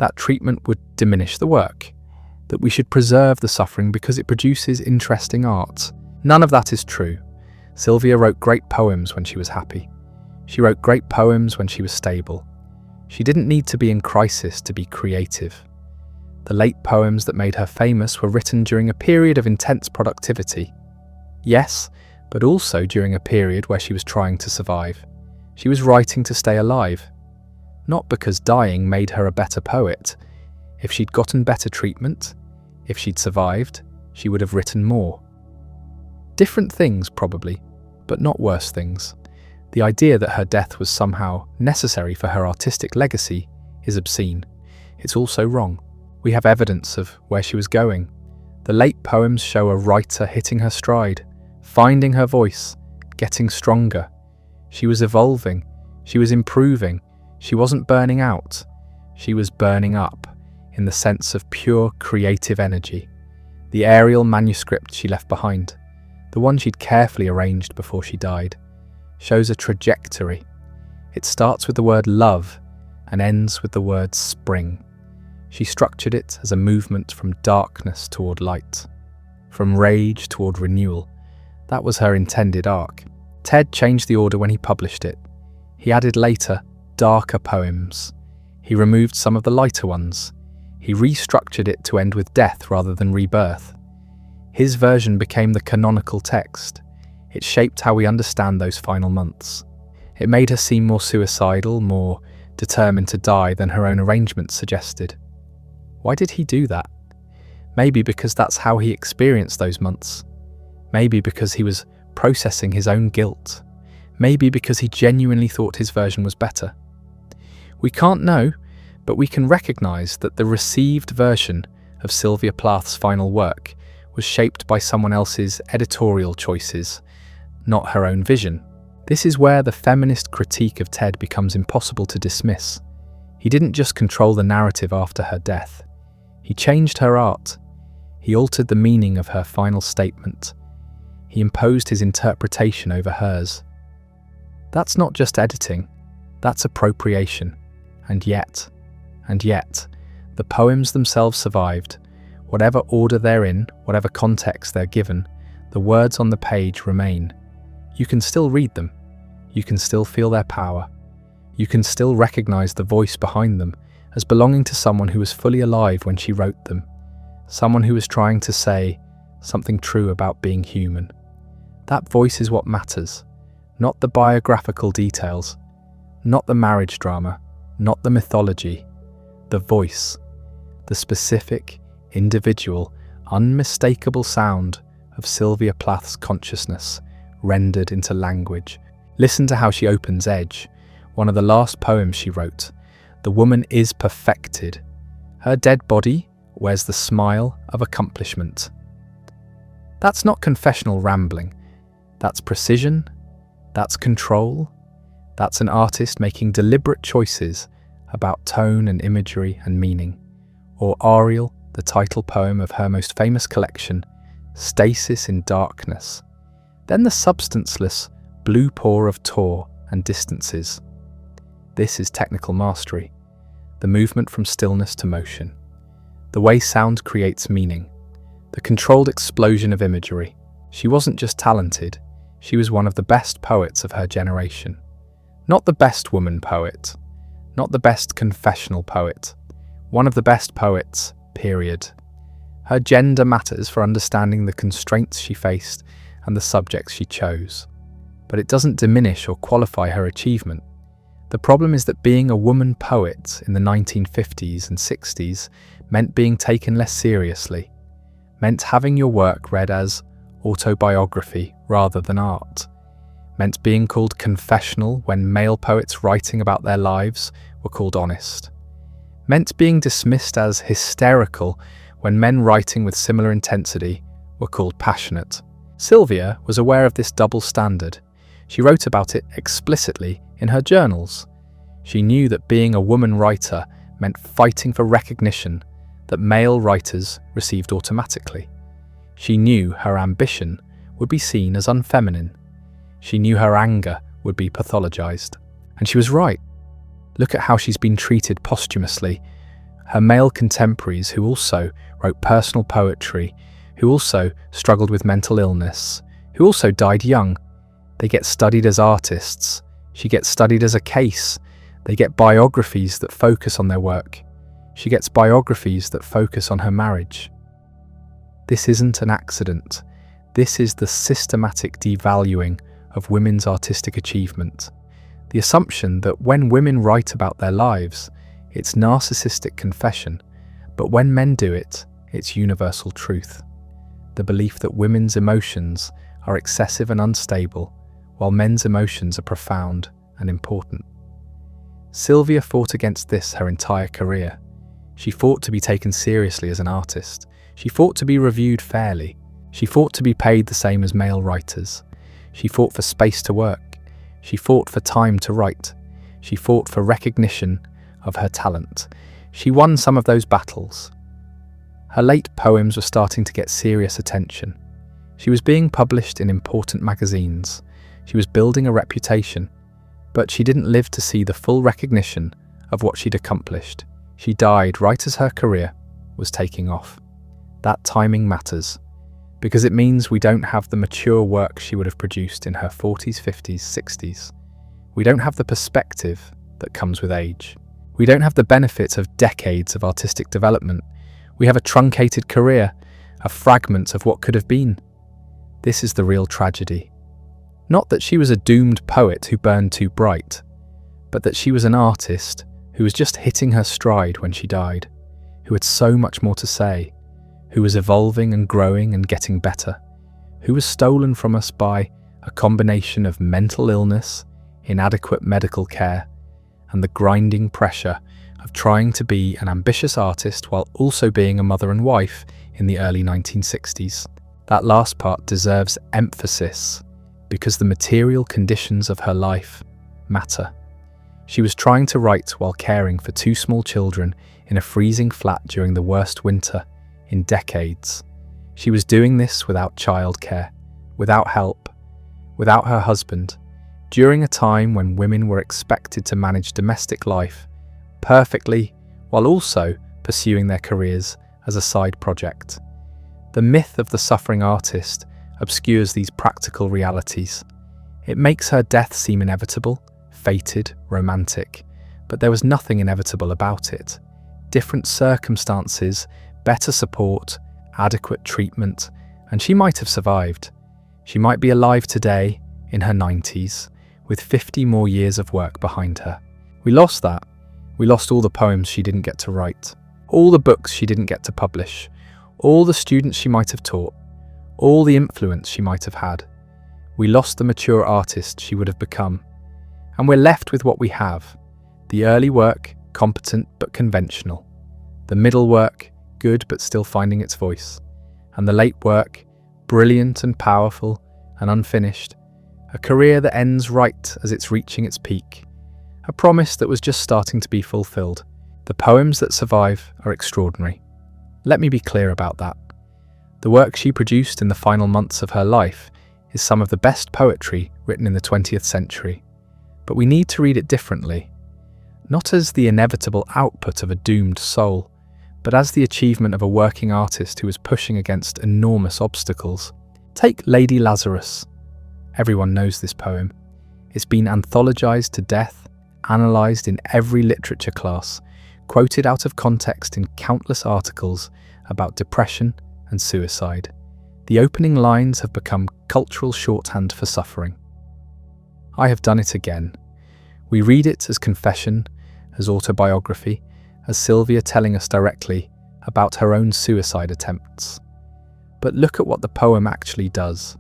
Speaker 1: that treatment would diminish the work, that we should preserve the suffering because it produces interesting art. None of that is true. Sylvia wrote great poems when she was happy. She wrote great poems when she was stable. She didn't need to be in crisis to be creative. The late poems that made her famous were written during a period of intense productivity. Yes, but also during a period where she was trying to survive. She was writing to stay alive. Not because dying made her a better poet. If she'd gotten better treatment, if she'd survived, she would have written more. Different things, probably, but not worse things. The idea that her death was somehow necessary for her artistic legacy is obscene. It's also wrong. We have evidence of where she was going. The late poems show a writer hitting her stride, finding her voice, getting stronger. She was evolving. She was improving. She wasn't burning out. She was burning up, in the sense of pure creative energy. The Ariel manuscript she left behind, the one she'd carefully arranged before she died, shows a trajectory. It starts with the word love and ends with the word spring. She structured it as a movement from darkness toward light, from rage toward renewal. That was her intended arc. Ted changed the order when he published it. He added later darker poems. He removed some of the lighter ones. He restructured it to end with death rather than rebirth. His version became the canonical text. It shaped how we understand those final months. It made her seem more suicidal, more determined to die than her own arrangements suggested. Why did he do that? Maybe because that's how he experienced those months. Maybe because he was processing his own guilt. Maybe because he genuinely thought his version was better. We can't know, but we can recognise that the received version of Sylvia Plath's final work was shaped by someone else's editorial choices, not her own vision. This is where the feminist critique of Ted becomes impossible to dismiss. He didn't just control the narrative after her death. He changed her art. He altered the meaning of her final statement. He imposed his interpretation over hers. That's not just editing, that's appropriation. And yet, the poems themselves survived. Whatever order they're in, whatever context they're given, the words on the page remain. You can still read them. You can still feel their power. You can still recognize the voice behind them as belonging to someone who was fully alive when she wrote them. Someone who was trying to say something true about being human. That voice is what matters, not the biographical details, not the marriage drama, not the mythology. The voice, the specific, individual, unmistakable sound of Sylvia Plath's consciousness rendered into language. Listen to how she opens Edge, one of the last poems she wrote. The woman is perfected. Her dead body wears the smile of accomplishment. That's not confessional rambling. That's precision. That's control. That's an artist making deliberate choices about tone and imagery and meaning. Or Ariel, the title poem of her most famous collection, Stasis in Darkness. Then the substanceless blue pour of Tor and distances. This is technical mastery, the movement from stillness to motion, the way sound creates meaning, the controlled explosion of imagery. She wasn't just talented, she was one of the best poets of her generation. Not the best woman poet, not the best confessional poet, one of the best poets, period. Her gender matters for understanding the constraints she faced and the subjects she chose. But it doesn't diminish or qualify her achievement. The problem is that being a woman poet in the 1950s and 60s meant being taken less seriously, meant having your work read as autobiography rather than art, meant being called confessional when male poets writing about their lives were called honest, meant being dismissed as hysterical when men writing with similar intensity were called passionate. Sylvia was aware of this double standard. She wrote about it explicitly in her journals. She knew that being a woman writer meant fighting for recognition that male writers received automatically. She knew her ambition would be seen as unfeminine. She knew her anger would be pathologized. And she was right. Look at how she's been treated posthumously. Her male contemporaries who also wrote personal poetry, who also struggled with mental illness, who also died young, they get studied as artists. She gets studied as a case. They get biographies that focus on their work. She gets biographies that focus on her marriage. This isn't an accident. This is the systematic devaluing of women's artistic achievement. The assumption that when women write about their lives, it's narcissistic confession, but when men do it, it's universal truth. The belief that women's emotions are excessive and unstable, while men's emotions are profound and important. Sylvia fought against this her entire career. She fought to be taken seriously as an artist. She fought to be reviewed fairly. She fought to be paid the same as male writers. She fought for space to work. She fought for time to write. She fought for recognition of her talent. She won some of those battles. Her late poems were starting to get serious attention. She was being published in important magazines. She was building a reputation, but she didn't live to see the full recognition of what she'd accomplished. She died right as her career was taking off. That timing matters, because it means we don't have the mature work she would have produced in her 40s, 50s, 60s. We don't have the perspective that comes with age. We don't have the benefit of decades of artistic development. We have a truncated career, a fragment of what could have been. This is the real tragedy. Not that she was a doomed poet who burned too bright, but that she was an artist who was just hitting her stride when she died, who had so much more to say, who was evolving and growing and getting better, who was stolen from us by a combination of mental illness, inadequate medical care, and the grinding pressure of trying to be an ambitious artist while also being a mother and wife in the early 1960s. That last part deserves emphasis because the material conditions of her life matter. She was trying to write while caring for 2 small children in a freezing flat during the worst winter in decades. She was doing this without childcare, without help, without her husband, during a time when women were expected to manage domestic life perfectly while also pursuing their careers as a side project. The myth of the suffering artist obscures these practical realities. It makes her death seem inevitable, fated, romantic, but there was nothing inevitable about it. Different circumstances, better support, adequate treatment, and she might have survived. She might be alive today, in her 90s, with 50 more years of work behind her. We lost that. We lost all the poems she didn't get to write, all the books she didn't get to publish, all the students she might have taught, all the influence she might have had. We lost the mature artist she would have become. And we're left with what we have. The early work, competent but conventional. The middle work, good but still finding its voice. And the late work, brilliant and powerful and unfinished. A career that ends right as it's reaching its peak. A promise that was just starting to be fulfilled. The poems that survive are extraordinary. Let me be clear about that. The work she produced in the final months of her life is some of the best poetry written in the 20th century. But we need to read it differently. Not as the inevitable output of a doomed soul, but as the achievement of a working artist who was pushing against enormous obstacles. Take Lady Lazarus. Everyone knows this poem. It's been anthologized to death, analysed in every literature class, quoted out of context in countless articles about depression and suicide. The opening lines have become cultural shorthand for suffering. I have done it again. We read it as confession, as autobiography, as Sylvia telling us directly about her own suicide attempts. But look at what the poem actually does.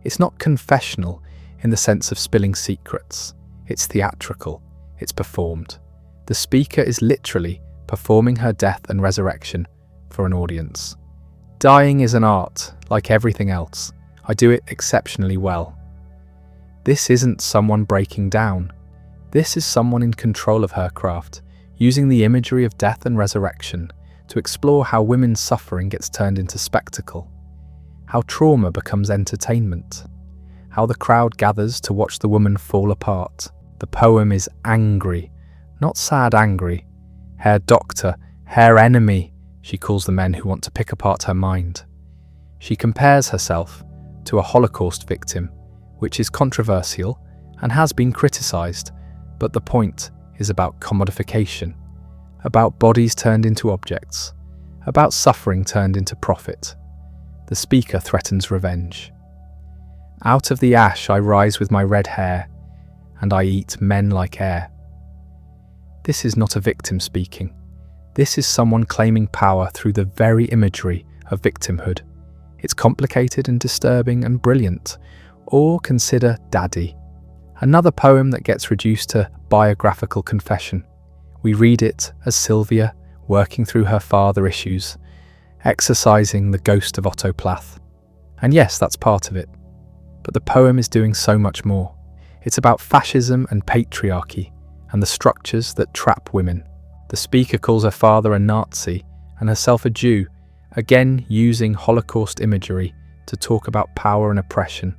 Speaker 1: It's not confessional in the sense of spilling secrets. It's theatrical. It's performed. The speaker is literally performing her death and resurrection for an audience. Dying is an art, like everything else. I do it exceptionally well. This isn't someone breaking down. This is someone in control of her craft, using the imagery of death and resurrection to explore how women's suffering gets turned into spectacle, how trauma becomes entertainment, how the crowd gathers to watch the woman fall apart. The poem is angry, not sad angry. Herr Doctor, Her enemy, she calls the men who want to pick apart her mind. She compares herself to a Holocaust victim, which is controversial and has been criticised, but the point is about commodification, about bodies turned into objects, about suffering turned into profit. The speaker threatens revenge. Out of the ash I rise with my red hair, and I eat men like air. This is not a victim speaking. This is someone claiming power through the very imagery of victimhood. It's complicated and disturbing and brilliant. Or consider Daddy, another poem that gets reduced to biographical confession. We read it as Sylvia working through her father issues, exercising the ghost of Otto Plath. And yes, that's part of it. But the poem is doing so much more. It's about fascism and patriarchy and the structures that trap women. The speaker calls her father a Nazi and herself a Jew, again using Holocaust imagery to talk about power and oppression.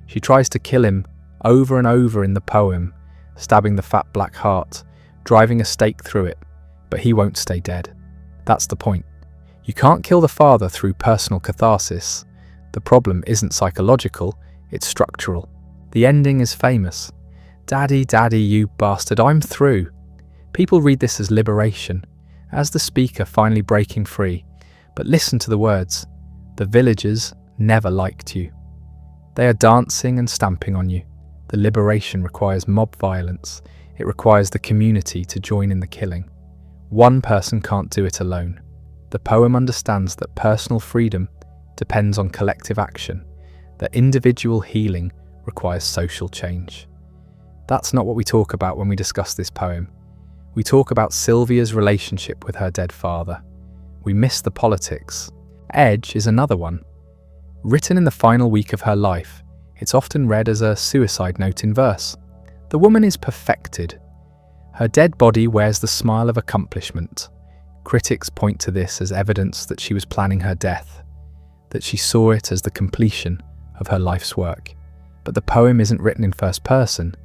Speaker 1: She tries to kill him over and over in the poem, stabbing the fat black heart, driving a stake through it, but he won't stay dead. That's the point. You can't kill the father through personal catharsis. The problem isn't psychological, it's structural. The ending is famous. Daddy, daddy, you bastard, I'm through. People read this as liberation, as the speaker finally breaking free. But listen to the words. The villagers never liked you. They are dancing and stamping on you. The liberation requires mob violence. It requires the community to join in the killing. One person can't do it alone. The poem understands that personal freedom depends on collective action, that individual healing requires social change. That's not what we talk about when we discuss this poem. We talk about Sylvia's relationship with her dead father. We miss the politics. Edge is another one. Written in the final week of her life, it's often read as a suicide note in verse. The woman is perfected. Her dead body wears the smile of accomplishment. Critics point to this as evidence that she was planning her death, that she saw it as the completion of her life's work. But the poem isn't written in first person.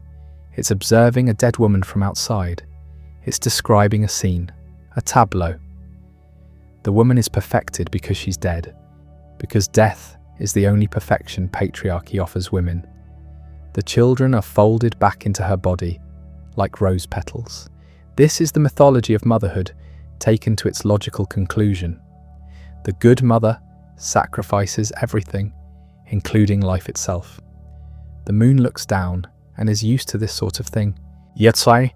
Speaker 1: It's observing a dead woman from outside. It's describing a scene, a tableau. The woman is perfected because she's dead, because death is the only perfection patriarchy offers women. The children are folded back into her body, like rose petals. This is the mythology of motherhood taken to its logical conclusion. The good mother sacrifices everything, including life itself. The moon looks down and is used to this sort of thing. Yetzai,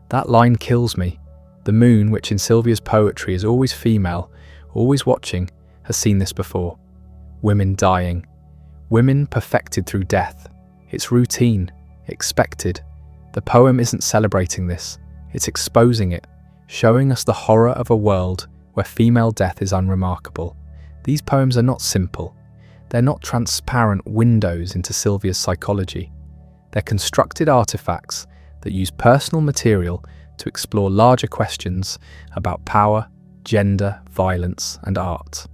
Speaker 1: that line kills me. The moon, which in Sylvia's poetry is always female, always watching, has seen this before. Women dying. Women perfected through death. It's routine, expected. The poem isn't celebrating this, it's exposing it, showing us the horror of a world where female death is unremarkable. These poems are not simple. They're not transparent windows into Sylvia's psychology. They're constructed artifacts that use personal material to explore larger questions about power, gender, violence, and art.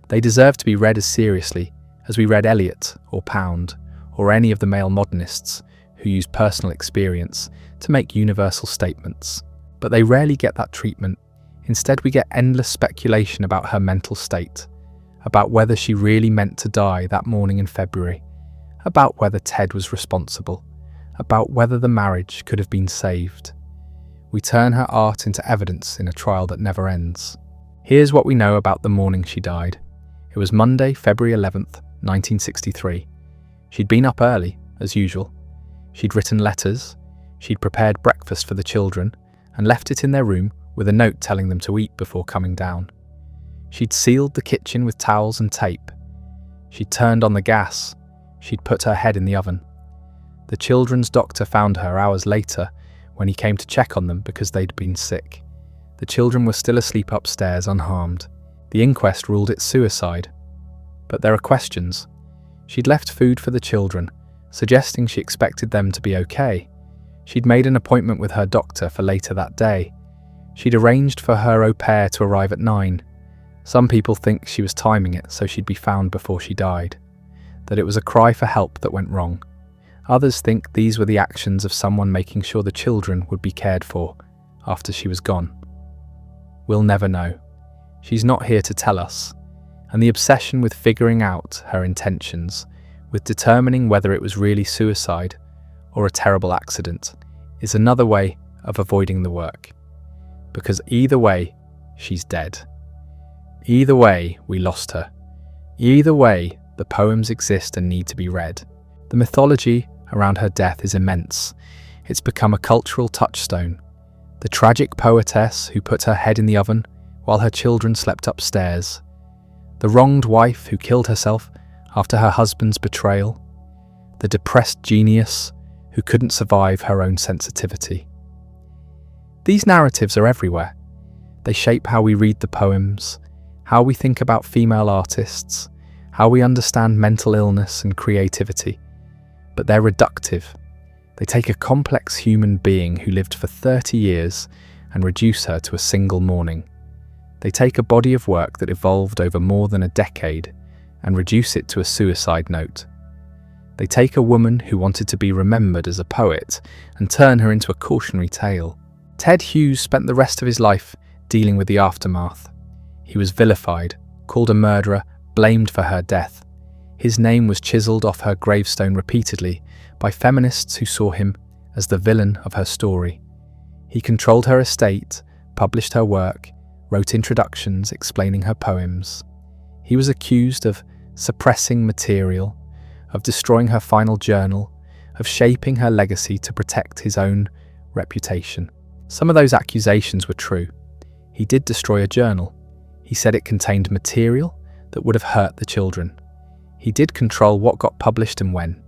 Speaker 1: They deserve to be read as seriously as we read Eliot or Pound or any of the male modernists who use personal experience to make universal statements. But they rarely get that treatment. Instead, we get endless speculation about her mental state, about whether she really meant to die that morning in February, about whether Ted was responsible, about whether the marriage could have been saved. We turn her art into evidence in a trial that never ends. Here's what we know about the morning she died. It was Monday, February 11th, 1963. She'd been up early, as usual. She'd written letters, she'd prepared breakfast for the children, and left it in their room with a note telling them to eat before coming down. She'd sealed the kitchen with towels and tape. She'd turned on the gas. She'd put her head in the oven. The children's doctor found her hours later when he came to check on them because they'd been sick. The children were still asleep upstairs, unharmed. The inquest ruled it suicide. But there are questions. She'd left food for the children, suggesting she expected them to be okay. She'd made an appointment with her doctor for later that day. She'd arranged for her au pair to arrive at 9. Some people think she was timing it so she'd be found before she died, that it was a cry for help that went wrong. Others think these were the actions of someone making sure the children would be cared for after she was gone. We'll never know. She's not here to tell us. And the obsession with figuring out her intentions, with determining whether it was really suicide or a terrible accident, is another way of avoiding the work. Because either way, she's dead. Either way, we lost her. Either way, the poems exist and need to be read. The mythology around her death is immense. It's become a cultural touchstone. The tragic poetess who put her head in the oven while her children slept upstairs. The wronged wife who killed herself after her husband's betrayal. The depressed genius who couldn't survive her own sensitivity. These narratives are everywhere. They shape how we read the poems, how we think about female artists, how we understand mental illness and creativity. But they're reductive. They take a complex human being who lived for 30 years and reduce her to a single morning. They take a body of work that evolved over more than a decade and reduce it to a suicide note. They take a woman who wanted to be remembered as a poet and turn her into a cautionary tale. Ted Hughes spent the rest of his life dealing with the aftermath. He was vilified, called a murderer, blamed for her death. His name was chiseled off her gravestone repeatedly by feminists who saw him as the villain of her story. He controlled her estate, published her work, wrote introductions explaining her poems. He was accused of suppressing material, of destroying her final journal, of shaping her legacy to protect his own reputation. Some of those accusations were true. He did destroy a journal. He said it contained material that would have hurt the children. He did control what got published and when.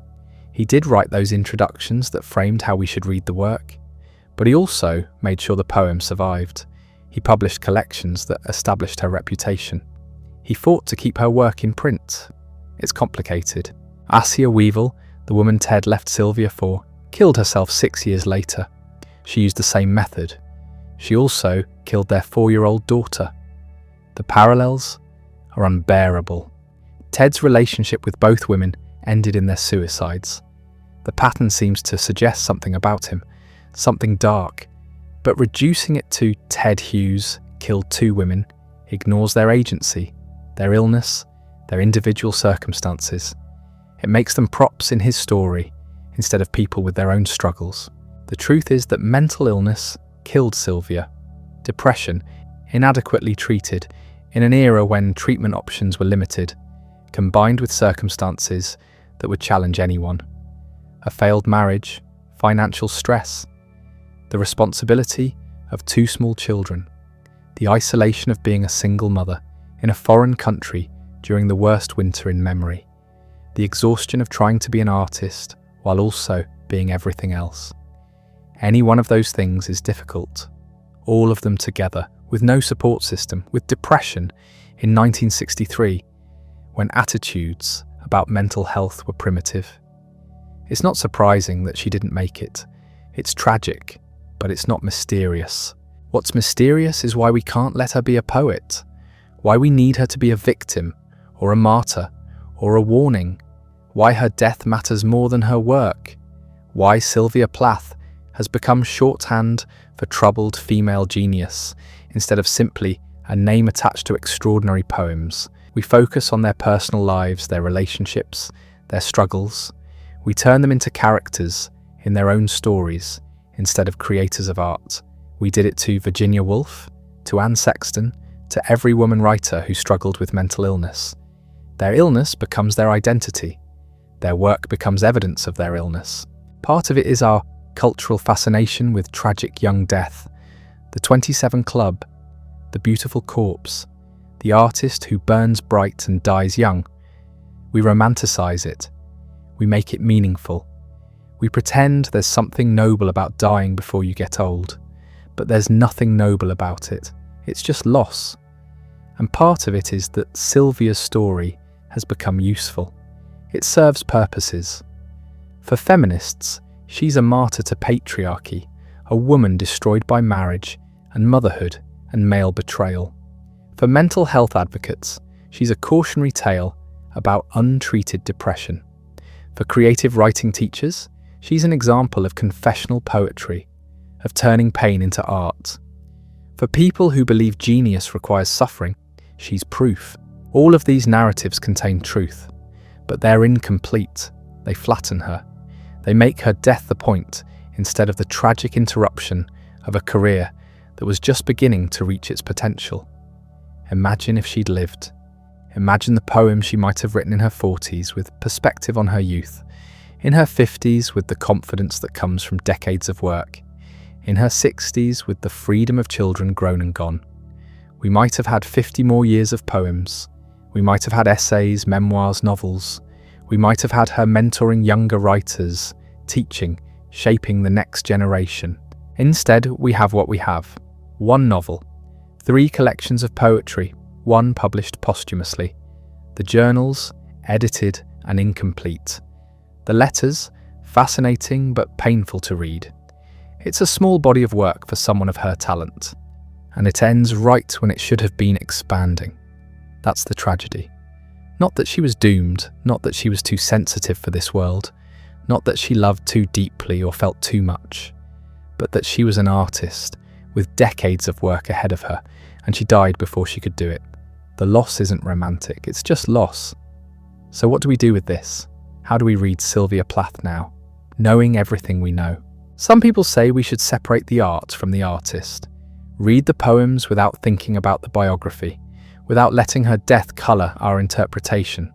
Speaker 1: He did write those introductions that framed how we should read the work. But he also made sure the poem survived. He published collections that established her reputation. He fought to keep her work in print. It's complicated. Asia Weevil, the woman Ted left Sylvia for, killed herself 6 years later. She used the same method. She also killed their 4-year-old daughter. The parallels are unbearable. Ted's relationship with both women ended in their suicides. The pattern seems to suggest something about him, something dark, but reducing it to Ted Hughes killed 2 women ignores their agency, their illness, their individual circumstances. It makes them props in his story instead of people with their own struggles. The truth is that mental illness killed Sylvia. Depression, inadequately treated in an era when treatment options were limited, combined with circumstances that would challenge anyone. A failed marriage, financial stress, the responsibility of 2 small children, the isolation of being a single mother in a foreign country during the worst winter in memory, the exhaustion of trying to be an artist while also being everything else. Any one of those things is difficult. All of them together, with no support system, with depression in 1963, when attitudes about mental health were primitive. It's not surprising that she didn't make it. It's tragic, but it's not mysterious. What's mysterious is why we can't let her be a poet, why we need her to be a victim, or a martyr, or a warning, why her death matters more than her work, why Sylvia Plath has become shorthand for troubled female genius instead of simply a name attached to extraordinary poems. We focus on their personal lives, their relationships, their struggles. We turn them into characters in their own stories instead of creators of art. We did it to Virginia Woolf, to Anne Sexton, to every woman writer who struggled with mental illness. Their illness becomes their identity. Their work becomes evidence of their illness. Part of it is our cultural fascination with tragic young death, the 27 Club, the beautiful corpse, the artist who burns bright and dies young. We romanticize it. We make it meaningful. We pretend there's something noble about dying before you get old, but there's nothing noble about it. It's just loss. And part of it is that Sylvia's story has become useful. It serves purposes. For feminists, she's a martyr to patriarchy, a woman destroyed by marriage and motherhood and male betrayal. For mental health advocates, she's a cautionary tale about untreated depression. For creative writing teachers, she's an example of confessional poetry, of turning pain into art. For people who believe genius requires suffering, she's proof. All of these narratives contain truth, but they're incomplete. They flatten her. They make her death the point instead of the tragic interruption of a career that was just beginning to reach its potential. Imagine if she'd lived. Imagine the poem she might have written in her 40s with perspective on her youth, in her 50s with the confidence that comes from decades of work, in her 60s with the freedom of children grown and gone. We might have had 50 more years of poems. We might have had essays, memoirs, novels. We might have had her mentoring younger writers, teaching, shaping the next generation. Instead, we have what we have. One novel, 3 collections of poetry, 1 published posthumously. The journals, edited and incomplete. The letters, fascinating but painful to read. It's a small body of work for someone of her talent. And it ends right when it should have been expanding. That's the tragedy. Not that she was doomed, not that she was too sensitive for this world, not that she loved too deeply or felt too much, but that she was an artist with decades of work ahead of her, and she died before she could do it. The loss isn't romantic, it's just loss. So what do we do with this? How do we read Sylvia Plath now, knowing everything we know? Some people say we should separate the art from the artist. Read the poems without thinking about the biography, without letting her death colour our interpretation.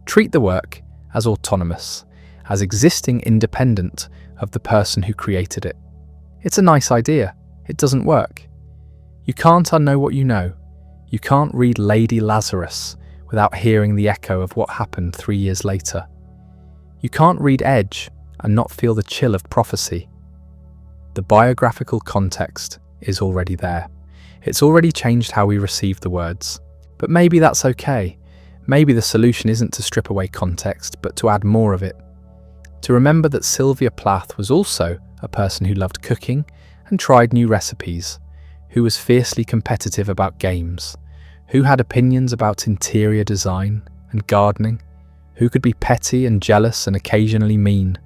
Speaker 1: Treat the work as autonomous, as existing independent of the person who created it. It's a nice idea. It doesn't work. You can't unknow what you know. You can't read Lady Lazarus without hearing the echo of what happened 3 years later. You can't read Edge and not feel the chill of prophecy. The biographical context is already there. It's already changed how we receive the words. But maybe that's okay. Maybe the solution isn't to strip away context, but to add more of it. To remember that Sylvia Plath was also a person who loved cooking and tried new recipes, who was fiercely competitive about games, who had opinions about interior design and gardening, who could be petty and jealous and occasionally mean,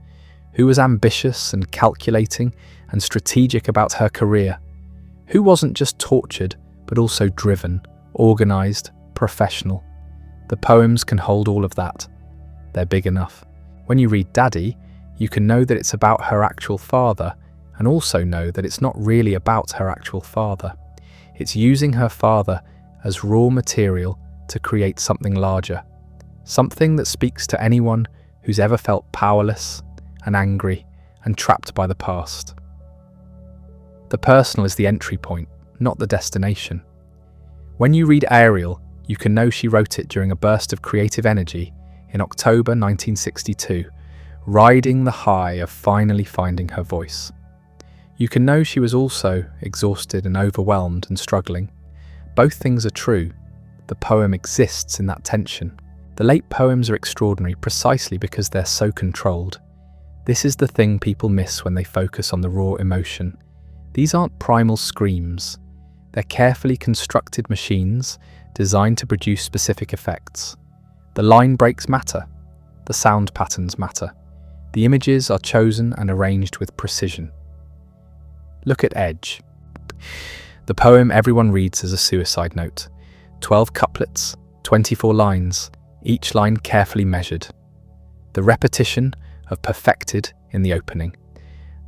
Speaker 1: who was ambitious and calculating and strategic about her career, who wasn't just tortured but also driven, organised, professional. The poems can hold all of that. They're big enough. When you read Daddy, you can know that it's about her actual father, and also know that it's not really about her actual father. It's using her father as raw material to create something larger, something that speaks to anyone who's ever felt powerless and angry and trapped by the past. The personal is the entry point, not the destination. When you read Ariel, you can know she wrote it during a burst of creative energy in October 1962, riding the high of finally finding her voice. You can know she was also exhausted and overwhelmed and struggling. Both things are true. The poem exists in that tension. The late poems are extraordinary precisely because they're so controlled. This is the thing people miss when they focus on the raw emotion. These aren't primal screams. They're carefully constructed machines designed to produce specific effects. The line breaks matter. The sound patterns matter. The images are chosen and arranged with precision. Look at Edge. The poem everyone reads as a suicide note. 12 couplets, 24 lines, each line carefully measured. The repetition of perfected in the opening.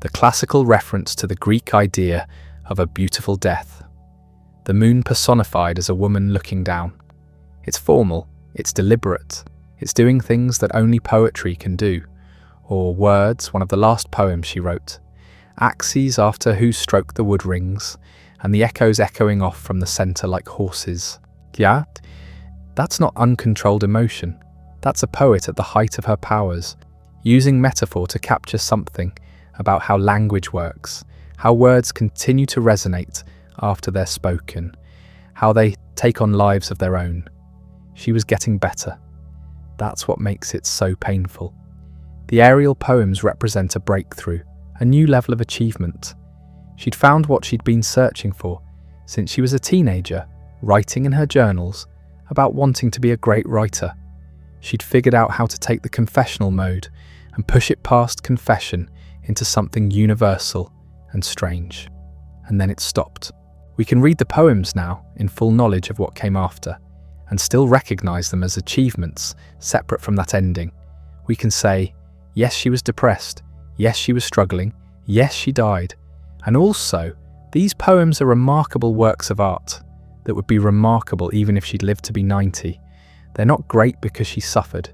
Speaker 1: The classical reference to the Greek idea of a beautiful death. The moon personified as a woman looking down. It's formal, it's deliberate, it's doing things that only poetry can do. Or Words, one of the last poems she wrote. Axes after whose stroke the wood rings, and the echoes echoing off from the centre like horses. Yeah? That's not uncontrolled emotion. That's a poet at the height of her powers, using metaphor to capture something about how language works, how words continue to resonate after they're spoken, how they take on lives of their own. She was getting better. That's what makes it so painful. The Ariel poems represent a breakthrough, a new level of achievement. She'd found what she'd been searching for since she was a teenager, writing in her journals about wanting to be a great writer. She'd figured out how to take the confessional mode and push it past confession into something universal and strange. And then it stopped. We can read the poems now in full knowledge of what came after, and still recognise them as achievements separate from that ending. We can say, yes, she was depressed, yes, she was struggling, yes, she died, and also, these poems are remarkable works of art that would be remarkable even if she'd lived to be 90. They're not great because she suffered.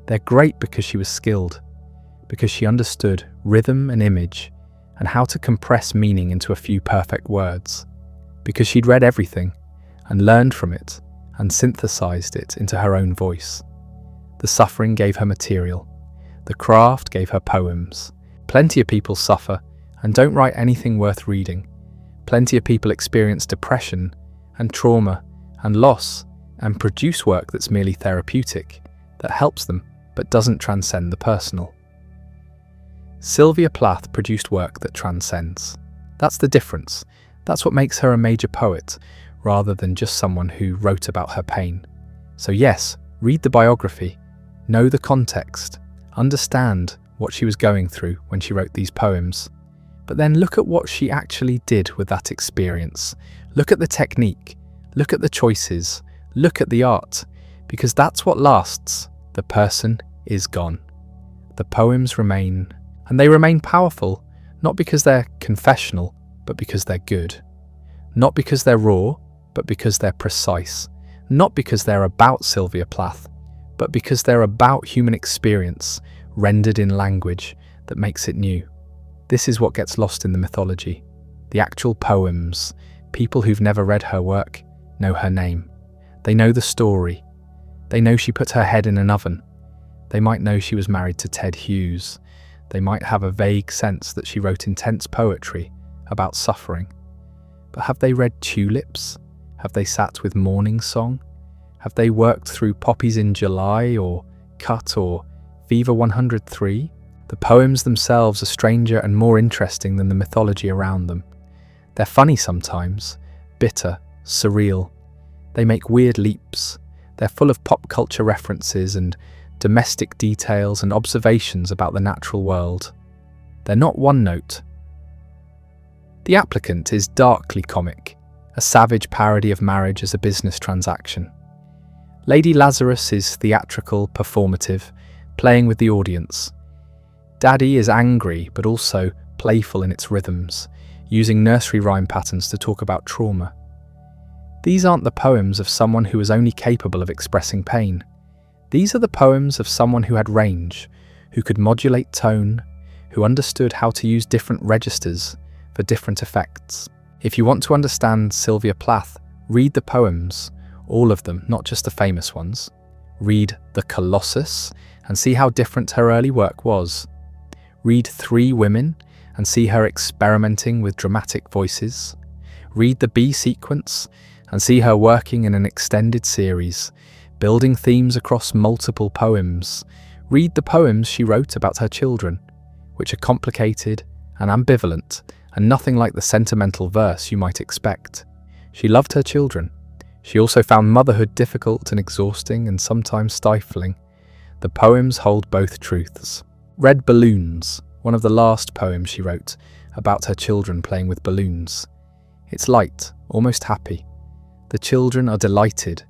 Speaker 1: They're great because she was skilled, because she understood rhythm and image and how to compress meaning into a few perfect words, because she'd read everything and learned from it and synthesized it into her own voice. The suffering gave her material. The craft gave her poems. Plenty of people suffer and don't write anything worth reading. Plenty of people experience depression and trauma and loss and produce work that's merely therapeutic, that helps them but doesn't transcend the personal. Sylvia Plath produced work that transcends. That's the difference. That's what makes her a major poet, rather than just someone who wrote about her pain. So yes, read the biography, know the context, understand what she was going through when she wrote these poems, but then look at what she actually did with that experience. Look at the technique, look at the choices, look at the art, because that's what lasts. The person is gone. The poems remain, and they remain powerful, not because they're confessional, but because they're good. Not because they're raw, but because they're precise. Not because they're about Sylvia Plath, but because they're about human experience, rendered in language that makes it new. This is what gets lost in the mythology. The actual poems. People who've never read her work know her name. They know the story. They know she put her head in an oven. They might know she was married to Ted Hughes. They might have a vague sense that she wrote intense poetry about suffering. But have they read Tulips? Have they sat with Morning Song? Have they worked through Poppies in July or Cut or Fever 103? The poems themselves are stranger and more interesting than the mythology around them. They're funny sometimes, bitter, surreal. They make weird leaps. They're full of pop culture references and domestic details and observations about the natural world. They're not one note. The Applicant is darkly comic, a savage parody of marriage as a business transaction. Lady Lazarus is theatrical, performative, playing with the audience. Daddy is angry but also playful in its rhythms, using nursery rhyme patterns to talk about trauma. These aren't the poems of someone who was only capable of expressing pain. These are the poems of someone who had range, who could modulate tone, who understood how to use different registers for different effects. If you want to understand Sylvia Plath, read the poems, all of them, not just the famous ones. Read The Colossus and see how different her early work was. Read Three Women and see her experimenting with dramatic voices. Read the B sequence and see her working in an extended series, building themes across multiple poems. Read the poems she wrote about her children, which are complicated and ambivalent and nothing like the sentimental verse you might expect. She loved her children. She also found motherhood difficult and exhausting and sometimes stifling. The poems hold both truths. Red Balloons, one of the last poems she wrote about her children playing with balloons. It's light, almost happy. The children are delighted.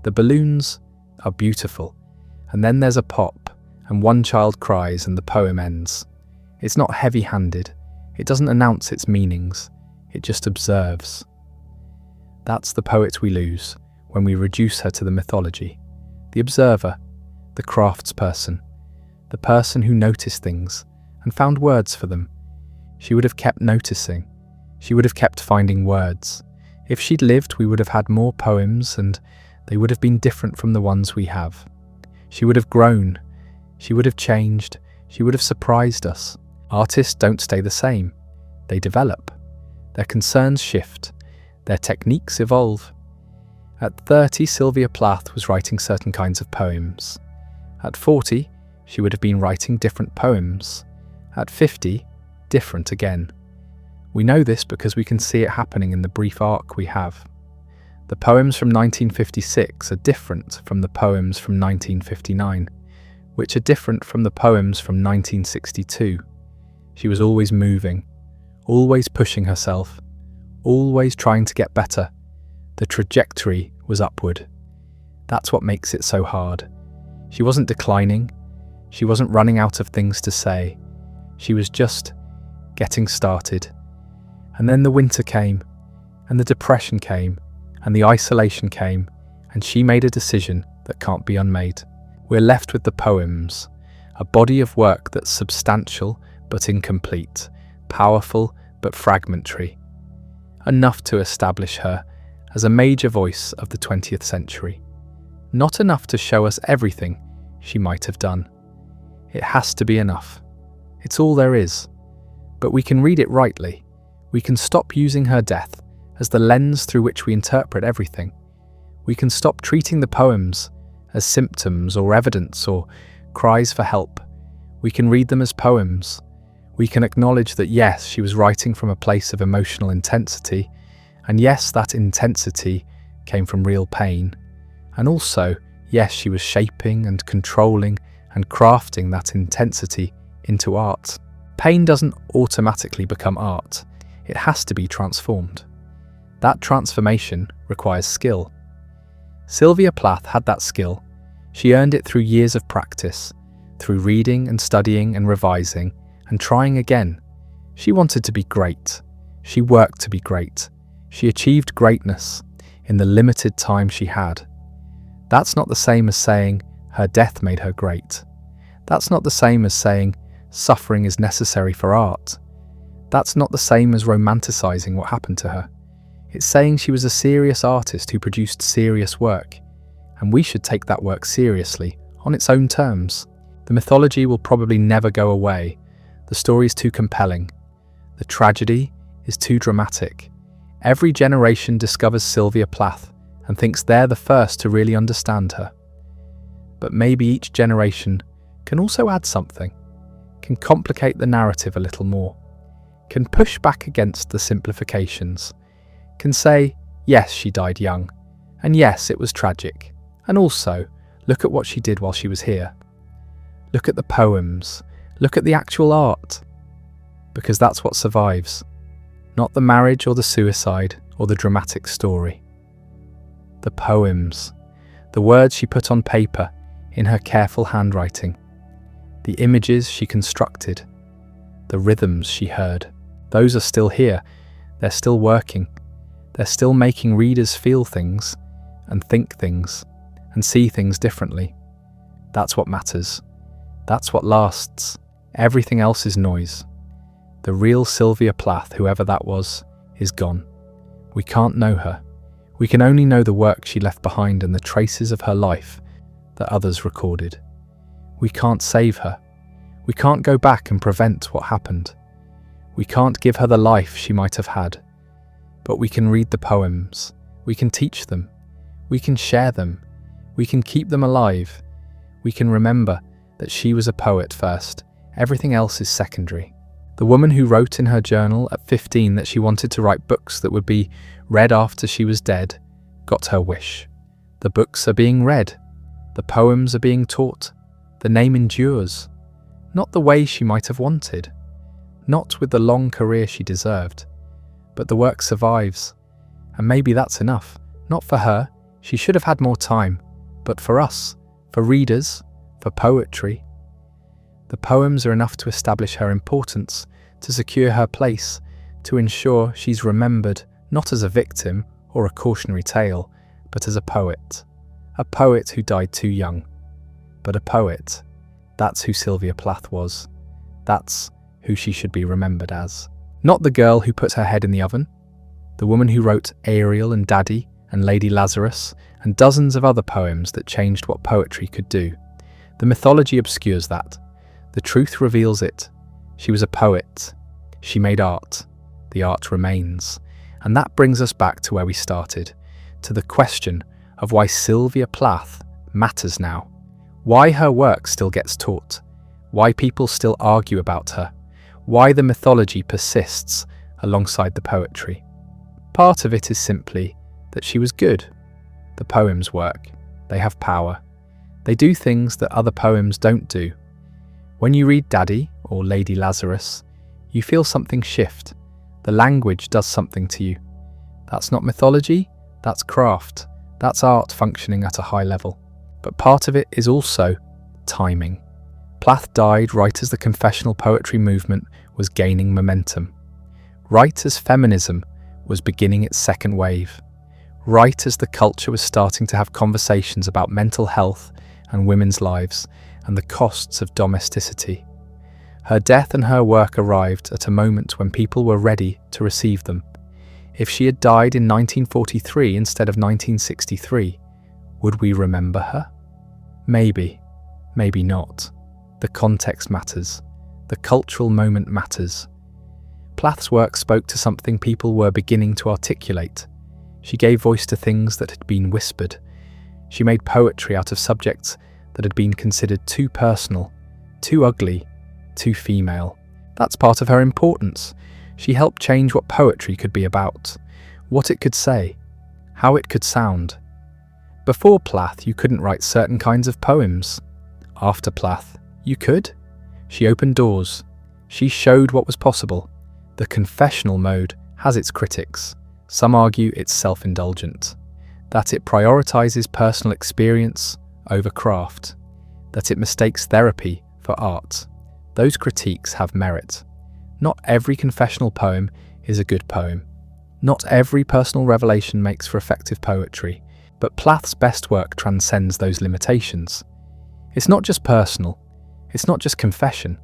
Speaker 1: The balloons are beautiful. And then there's a pop, and one child cries and the poem ends. It's not heavy-handed. It doesn't announce its meanings. It just observes. That's the poet we lose when we reduce her to the mythology. The observer, the craftsperson, the person who noticed things and found words for them. She would have kept noticing. She would have kept finding words. If she'd lived, we would have had more poems and they would have been different from the ones we have. She would have grown. She would have changed. She would have surprised us. Artists don't stay the same. They develop. Their concerns shift. Their techniques evolve. At 30, Sylvia Plath was writing certain kinds of poems. At 40, she would have been writing different poems. At 50, different again. We know this because we can see it happening in the brief arc we have. The poems from 1956 are different from the poems from 1959, which are different from the poems from 1962. She was always moving, always pushing herself, always trying to get better. The trajectory was upward. That's what makes it so hard. She wasn't declining. She wasn't running out of things to say. She was just getting started. And then the winter came, and the depression came, and the isolation came, and she made a decision that can't be unmade. We're left with the poems, a body of work that's substantial but incomplete, powerful but fragmentary, enough to establish her as a major voice of the 20th century. Not enough to show us everything she might have done. It has to be enough. It's all there is. But we can read it rightly. We can stop using her death as the lens through which we interpret everything. We can stop treating the poems as symptoms or evidence or cries for help. We can read them as poems. We can acknowledge that yes, she was writing from a place of emotional intensity, and yes, that intensity came from real pain. And also, yes, she was shaping and controlling and crafting that intensity into art. Pain doesn't automatically become art. It has to be transformed. That transformation requires skill. Sylvia Plath had that skill. She earned it through years of practice, through reading and studying and revising and trying again. She wanted to be great. She worked to be great. She achieved greatness in the limited time she had. That's not the same as saying her death made her great. That's not the same as saying suffering is necessary for art. That's not the same as romanticizing what happened to her. It's saying she was a serious artist who produced serious work, and we should take that work seriously, on its own terms. The mythology will probably never go away. The story is too compelling. The tragedy is too dramatic. Every generation discovers Sylvia Plath and thinks they're the first to really understand her. But maybe each generation can also add something, can complicate the narrative a little more, can push back against the simplifications, can say, yes, she died young, and yes, it was tragic, and also, look at what she did while she was here. Look at the poems, look at the actual art, because that's what survives, not the marriage or the suicide or the dramatic story. The poems, the words she put on paper in her careful handwriting, the images she constructed, the rhythms she heard, those are still here, they're still working, they're still making readers feel things and think things and see things differently. That's what matters. That's what lasts. Everything else is noise. The real Sylvia Plath, whoever that was, is gone. We can't know her. We can only know the work she left behind and the traces of her life that others recorded. We can't save her. We can't go back and prevent what happened. We can't give her the life she might have had. But we can read the poems. We can teach them. We can share them. We can keep them alive. We can remember that she was a poet first. Everything else is secondary. The woman who wrote in her journal at 15 that she wanted to write books that would be read after she was dead got her wish. The books are being read. The poems are being taught. The name endures. Not the way she might have wanted. Not with the long career she deserved. But the work survives. And maybe that's enough. Not for her. She should have had more time. But for us, for readers, for poetry. The poems are enough to establish her importance, to secure her place, to ensure she's remembered not as a victim or a cautionary tale, but as a poet. A poet who died too young. But a poet. That's who Sylvia Plath was. That's who she should be remembered as. Not the girl who put her head in the oven. The woman who wrote Ariel and Daddy and Lady Lazarus and dozens of other poems that changed what poetry could do. The mythology obscures that. The truth reveals it. She was a poet. She made art. The art remains. And that brings us back to where we started, to the question of why Sylvia Plath matters now. Why her work still gets taught. Why people still argue about her. Why the mythology persists alongside the poetry. Part of it is simply that she was good. The poems work. They have power. They do things that other poems don't do. When you read Daddy or Lady Lazarus, you feel something shift. The language does something to you. That's not mythology, that's craft, that's art functioning at a high level. But part of it is also timing. Plath died right as the confessional poetry movement was gaining momentum, right as feminism was beginning its second wave, right as the culture was starting to have conversations about mental health and women's lives and the costs of domesticity. Her death and her work arrived at a moment when people were ready to receive them. If she had died in 1943 instead of 1963, would we remember her? Maybe, maybe not. The context matters. The cultural moment matters. Plath's work spoke to something people were beginning to articulate. She gave voice to things that had been whispered. She made poetry out of subjects that had been considered too personal, too ugly, too female. That's part of her importance. She helped change what poetry could be about, what it could say, how it could sound. Before Plath, you couldn't write certain kinds of poems. After Plath, you could. She opened doors. She showed what was possible. The confessional mode has its critics. Some argue it's self-indulgent, that it prioritizes personal experience over craft, that it mistakes therapy for art. Those critiques have merit. Not every confessional poem is a good poem. Not every personal revelation makes for effective poetry, but Plath's best work transcends those limitations. It's not just personal, it's not just confession,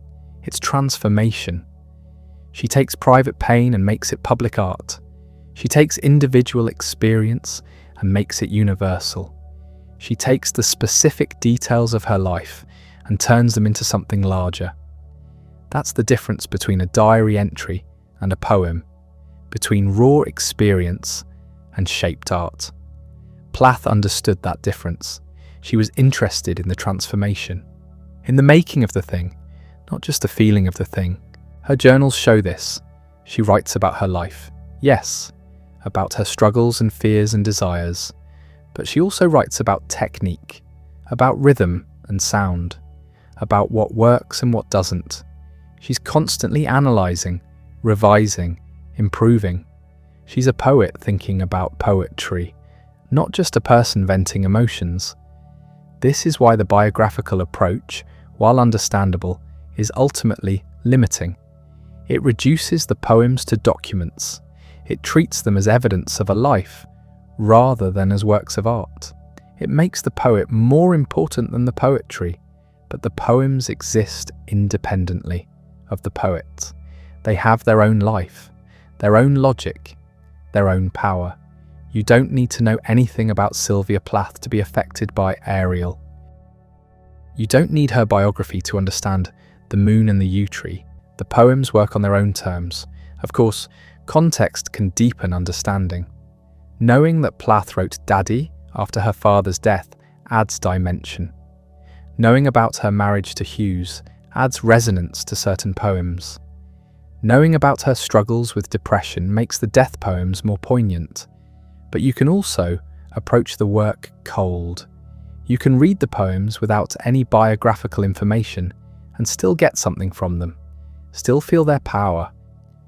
Speaker 1: it's transformation. She takes private pain and makes it public art. She takes individual experience and makes it universal. She takes the specific details of her life and turns them into something larger. That's the difference between a diary entry and a poem, between raw experience and shaped art. Plath understood that difference. She was interested in the transformation, in the making of the thing, not just the feeling of the thing. Her journals show this. She writes about her life, yes, about her struggles and fears and desires, but she also writes about technique, about rhythm and sound, about what works and what doesn't. She's constantly analysing, revising, improving. She's a poet thinking about poetry, not just a person venting emotions. This is why the biographical approach, while understandable, is ultimately limiting. It reduces the poems to documents. It treats them as evidence of a life, rather than as works of art. It makes the poet more important than the poetry, but the poems exist independently of the poet. They have their own life, their own logic, their own power. You don't need to know anything about Sylvia Plath to be affected by Ariel. You don't need her biography to understand The Moon and the Yew Tree. The poems work on their own terms. Of course, context can deepen understanding. Knowing that Plath wrote Daddy after her father's death adds dimension. Knowing about her marriage to Hughes adds resonance to certain poems. Knowing about her struggles with depression makes the death poems more poignant. But you can also approach the work cold. You can read the poems without any biographical information and still get something from them, still feel their power,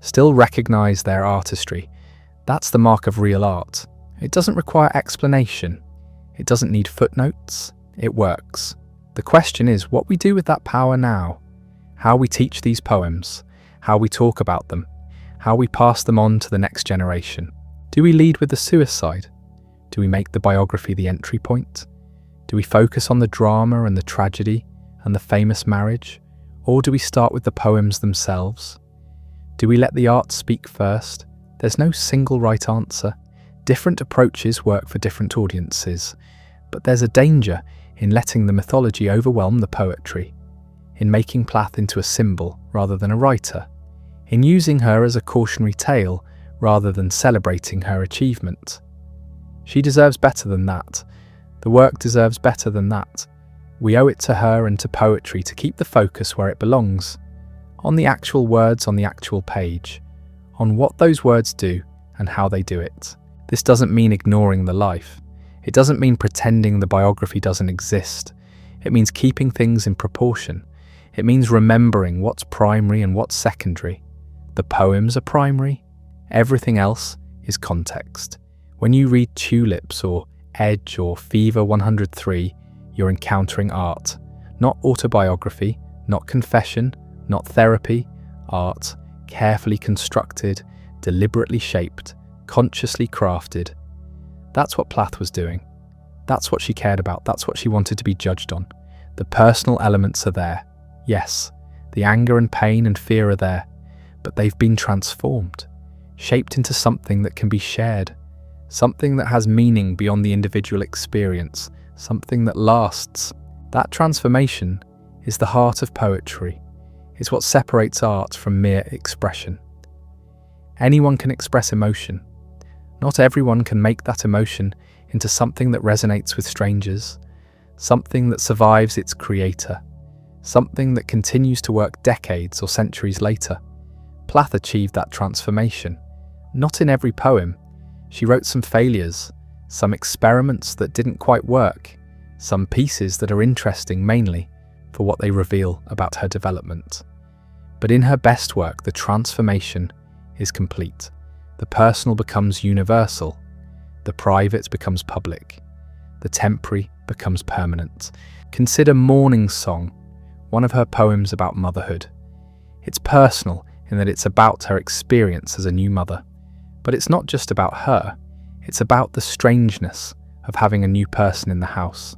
Speaker 1: still recognise their artistry. That's the mark of real art. It doesn't require explanation. It doesn't need footnotes. It works. The question is what we do with that power now, how we teach these poems, how we talk about them, how we pass them on to the next generation. Do we lead with the suicide? Do we make the biography the entry point? Do we focus on the drama and the tragedy and the famous marriage? Or do we start with the poems themselves? Do we let the art speak first? There's no single right answer. Different approaches work for different audiences, but there's a danger in letting the mythology overwhelm the poetry, in making Plath into a symbol rather than a writer, in using her as a cautionary tale rather than celebrating her achievement. She deserves better than that. The work deserves better than that. We owe it to her and to poetry to keep the focus where it belongs, on the actual words on the actual page, on what those words do and how they do it. This doesn't mean ignoring the life. It doesn't mean pretending the biography doesn't exist. It means keeping things in proportion. It means remembering what's primary and what's secondary. The poems are primary. Everything else is context. When you read Tulips or Edge or Fever 103, you're encountering art. Not autobiography, not confession, not therapy. Art, carefully constructed, deliberately shaped, consciously crafted. That's what Plath was doing. That's what she cared about. That's what she wanted to be judged on. The personal elements are there. Yes, the anger and pain and fear are there, but they've been transformed, shaped into something that can be shared, something that has meaning beyond the individual experience, something that lasts. That transformation is the heart of poetry. It's what separates art from mere expression. Anyone can express emotion. Not everyone can make that emotion into something that resonates with strangers, something that survives its creator, something that continues to work decades or centuries later. Plath achieved that transformation. Not in every poem. She wrote some failures, some experiments that didn't quite work, some pieces that are interesting mainly for what they reveal about her development. But in her best work, the transformation is complete. The personal becomes universal. The private becomes public. The temporary becomes permanent. Consider Morning Song, one of her poems about motherhood. It's personal in that it's about her experience as a new mother. But it's not just about her. It's about the strangeness of having a new person in the house.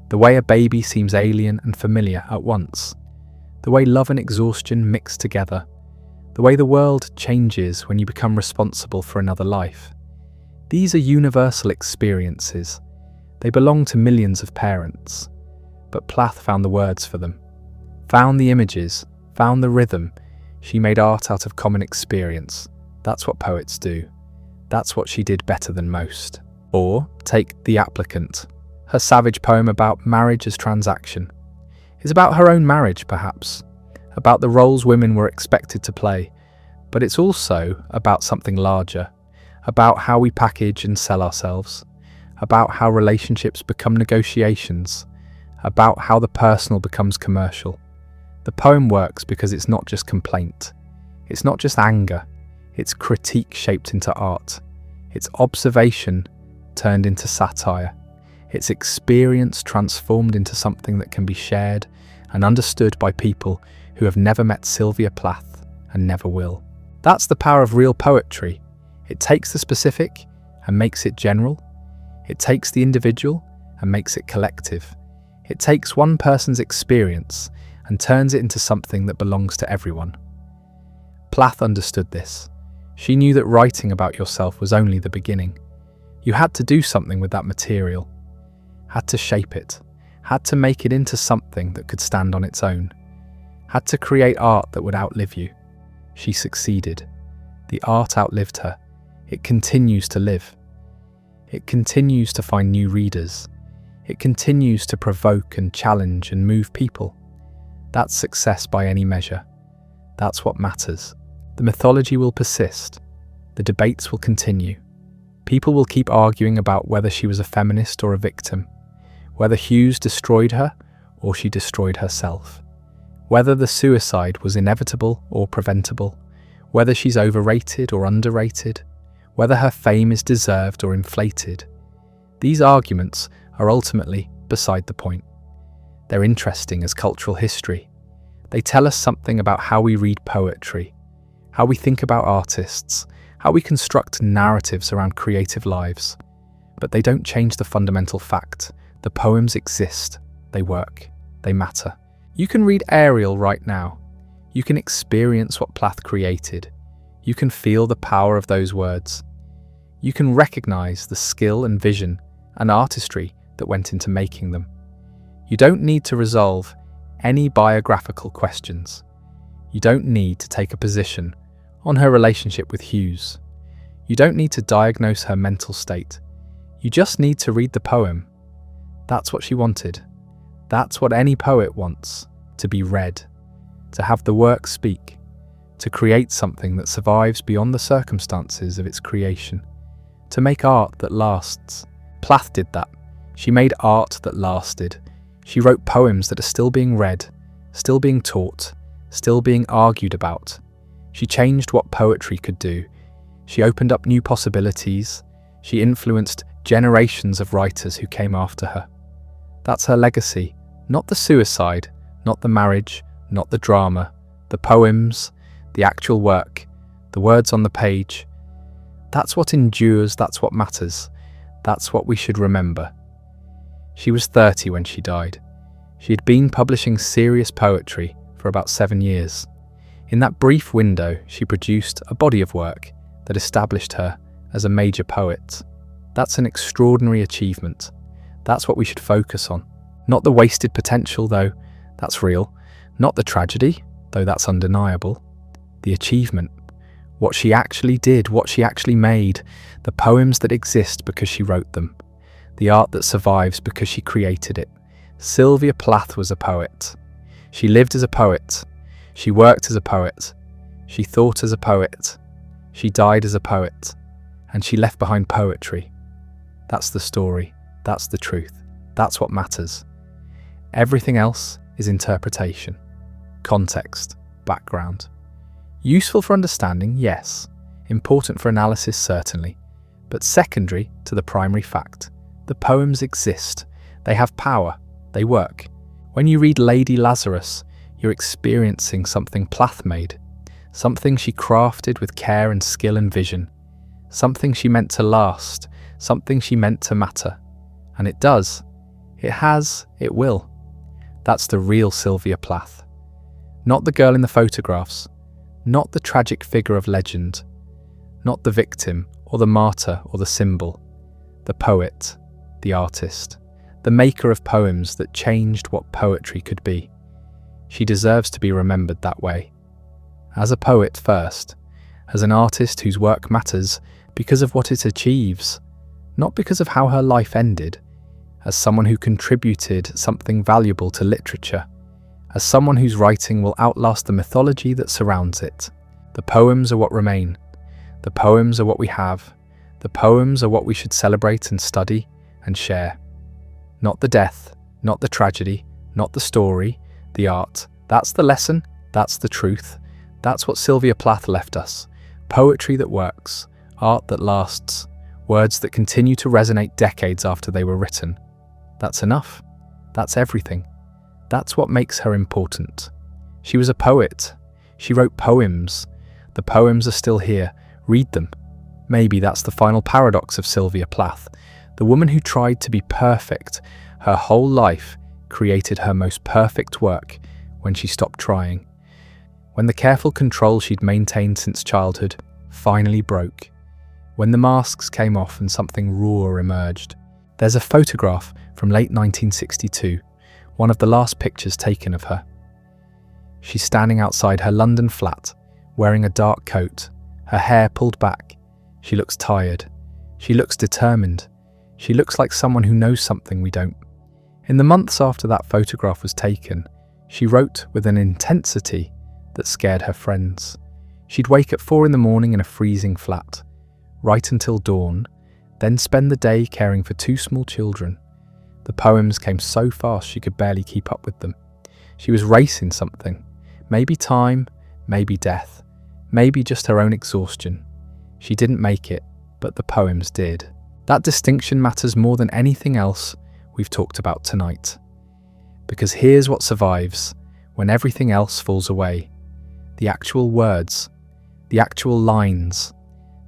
Speaker 1: The way a baby seems alien and familiar at once. The way love and exhaustion mix together. The way the world changes when you become responsible for another life. These are universal experiences. They belong to millions of parents. But Plath found the words for them, found the images, found the rhythm. She made art out of common experience. That's what poets do. That's what she did better than most. Or take The Applicant, her savage poem about marriage as transaction. It's about her own marriage, perhaps, about the roles women were expected to play, but it's also about something larger, about how we package and sell ourselves, about how relationships become negotiations, about how the personal becomes commercial. The poem works because it's not just complaint, it's not just anger, it's critique shaped into art, it's observation turned into satire, it's experience transformed into something that can be shared and understood by people who have never met Sylvia Plath and never will. That's the power of real poetry. It takes the specific and makes it general. It takes the individual and makes it collective. It takes one person's experience and turns it into something that belongs to everyone. Plath understood this. She knew that writing about yourself was only the beginning. You had to do something with that material, had to shape it, had to make it into something that could stand on its own, had to create art that would outlive you. She succeeded. The art outlived her. It continues to live. It continues to find new readers. It continues to provoke and challenge and move people. That's success by any measure. That's what matters. The mythology will persist. The debates will continue. People will keep arguing about whether she was a feminist or a victim, whether Hughes destroyed her or she destroyed herself, whether the suicide was inevitable or preventable, whether she's overrated or underrated, whether her fame is deserved or inflated. These arguments are ultimately beside the point. They're interesting as cultural history. They tell us something about how we read poetry, how we think about artists, how we construct narratives around creative lives. But they don't change the fundamental fact. The poems exist, they work, they matter. You can read Ariel right now. You can experience what Plath created. You can feel the power of those words. You can recognize the skill and vision and artistry that went into making them. You don't need to resolve any biographical questions. You don't need to take a position on her relationship with Hughes. You don't need to diagnose her mental state. You just need to read the poem. That's what she wanted. That's what any poet wants, to be read, to have the work speak, to create something that survives beyond the circumstances of its creation, to make art that lasts. Plath did that. She made art that lasted. She wrote poems that are still being read, still being taught, still being argued about. She changed what poetry could do. She opened up new possibilities. She influenced generations of writers who came after her. That's her legacy, not the suicide, not the marriage, not the drama, the poems, the actual work, the words on the page. That's what endures, that's what matters, that's what we should remember. She was 30 when she died. She had been publishing serious poetry for about 7 years. In that brief window, she produced a body of work that established her as a major poet. That's an extraordinary achievement. That's what we should focus on. Not the wasted potential, though, that's real. Not the tragedy, though that's undeniable. The achievement. What she actually did, what she actually made. The poems that exist because she wrote them. The art that survives because she created it. Sylvia Plath was a poet. She lived as a poet. She worked as a poet. She thought as a poet. She died as a poet. And she left behind poetry. That's the story. That's the truth. That's what matters. Everything else is interpretation. Context. Background. Useful for understanding, yes. Important for analysis, certainly. But secondary to the primary fact. The poems exist. They have power. They work. When you read Lady Lazarus, you're experiencing something Plath made. Something she crafted with care and skill and vision. Something she meant to last. Something she meant to matter. And it does. It has. It will. That's the real Sylvia Plath. Not the girl in the photographs. Not the tragic figure of legend. Not the victim, or the martyr, or the symbol. The poet. The artist. The maker of poems that changed what poetry could be. She deserves to be remembered that way. As a poet first, as an artist whose work matters because of what it achieves, not because of how her life ended, as someone who contributed something valuable to literature, as someone whose writing will outlast the mythology that surrounds it. The poems are what remain. The poems are what we have. The poems are what we should celebrate and study and share. Not the death, not the tragedy, not the story, the art. That's the lesson, that's the truth. That's what Sylvia Plath left us. Poetry that works, art that lasts, words that continue to resonate decades after they were written. That's enough. That's everything. That's what makes her important. She was a poet. She wrote poems. The poems are still here. Read them. Maybe that's the final paradox of Sylvia Plath. The woman who tried to be perfect her whole life created her most perfect work when she stopped trying. When the careful control she'd maintained since childhood finally broke. When the masks came off and something raw emerged. There's a photograph from late 1962, one of the last pictures taken of her. She's standing outside her London flat, wearing a dark coat, her hair pulled back. She looks tired. She looks determined. She looks like someone who knows something we don't. In the months after that photograph was taken, she wrote with an intensity that scared her friends. She'd wake at 4 a.m. in a freezing flat, write until dawn, then spend the day caring for 2 small children. The poems came so fast she could barely keep up with them. She was racing something. Maybe time, maybe death, maybe just her own exhaustion. She didn't make it, but the poems did. That distinction matters more than anything else we've talked about tonight. Because here's what survives when everything else falls away. The actual words, the actual lines,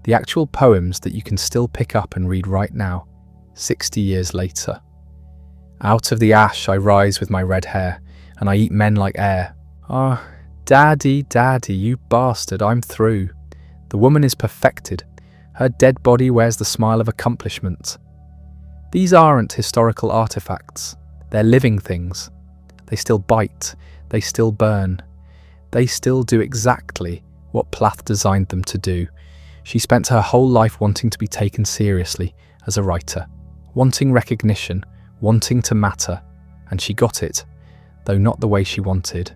Speaker 1: the actual poems that you can still pick up and read right now, 60 years later. Out of the ash I rise with my red hair, and I eat men like air. Ah, daddy, daddy, you bastard, I'm through. The woman is perfected. Her dead body wears the smile of accomplishment. These aren't historical artifacts. They're living things. They still bite. They still burn. They still do exactly what Plath designed them to do. She spent her whole life wanting to be taken seriously as a writer, wanting recognition, wanting to matter, and she got it, though not the way she wanted,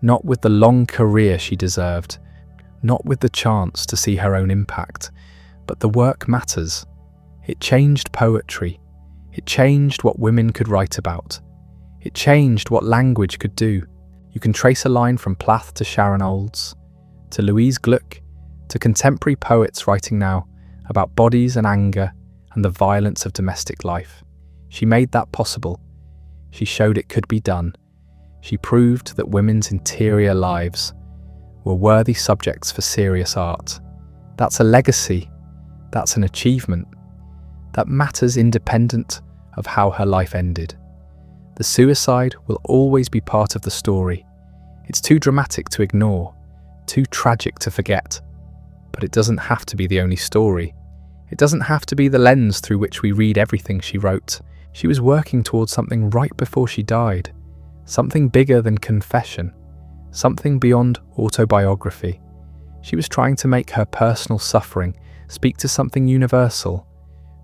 Speaker 1: not with the long career she deserved, not with the chance to see her own impact. But the work matters. It changed poetry. It changed what women could write about. It changed what language could do. You can trace a line from Plath to Sharon Olds, to Louise Gluck, to contemporary poets writing now about bodies and anger and the violence of domestic life. She made that possible. She showed it could be done. She proved that women's interior lives were worthy subjects for serious art. That's a legacy. That's an achievement. That matters independent of how her life ended. The suicide will always be part of the story. It's too dramatic to ignore, too tragic to forget. But it doesn't have to be the only story. It doesn't have to be the lens through which we read everything she wrote. She was working towards something right before she died, something bigger than confession, something beyond autobiography. She was trying to make her personal suffering speak to something universal,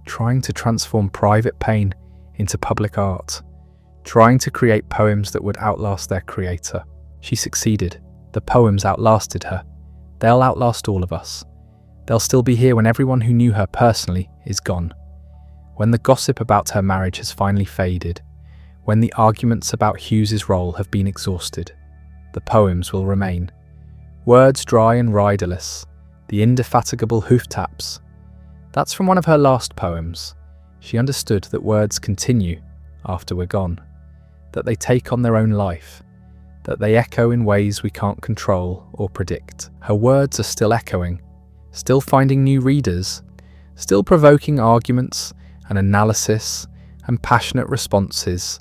Speaker 1: trying to transform private pain into public art, trying to create poems that would outlast their creator. She succeeded. The poems outlasted her. They'll outlast all of us. They'll still be here when everyone who knew her personally is gone. When the gossip about her marriage has finally faded, when the arguments about Hughes's role have been exhausted, the poems will remain. Words dry and riderless, the indefatigable hoof taps. That's from one of her last poems. She understood that words continue after we're gone, that they take on their own life, that they echo in ways we can't control or predict. Her words are still echoing, still finding new readers, still provoking arguments and analysis and passionate responses,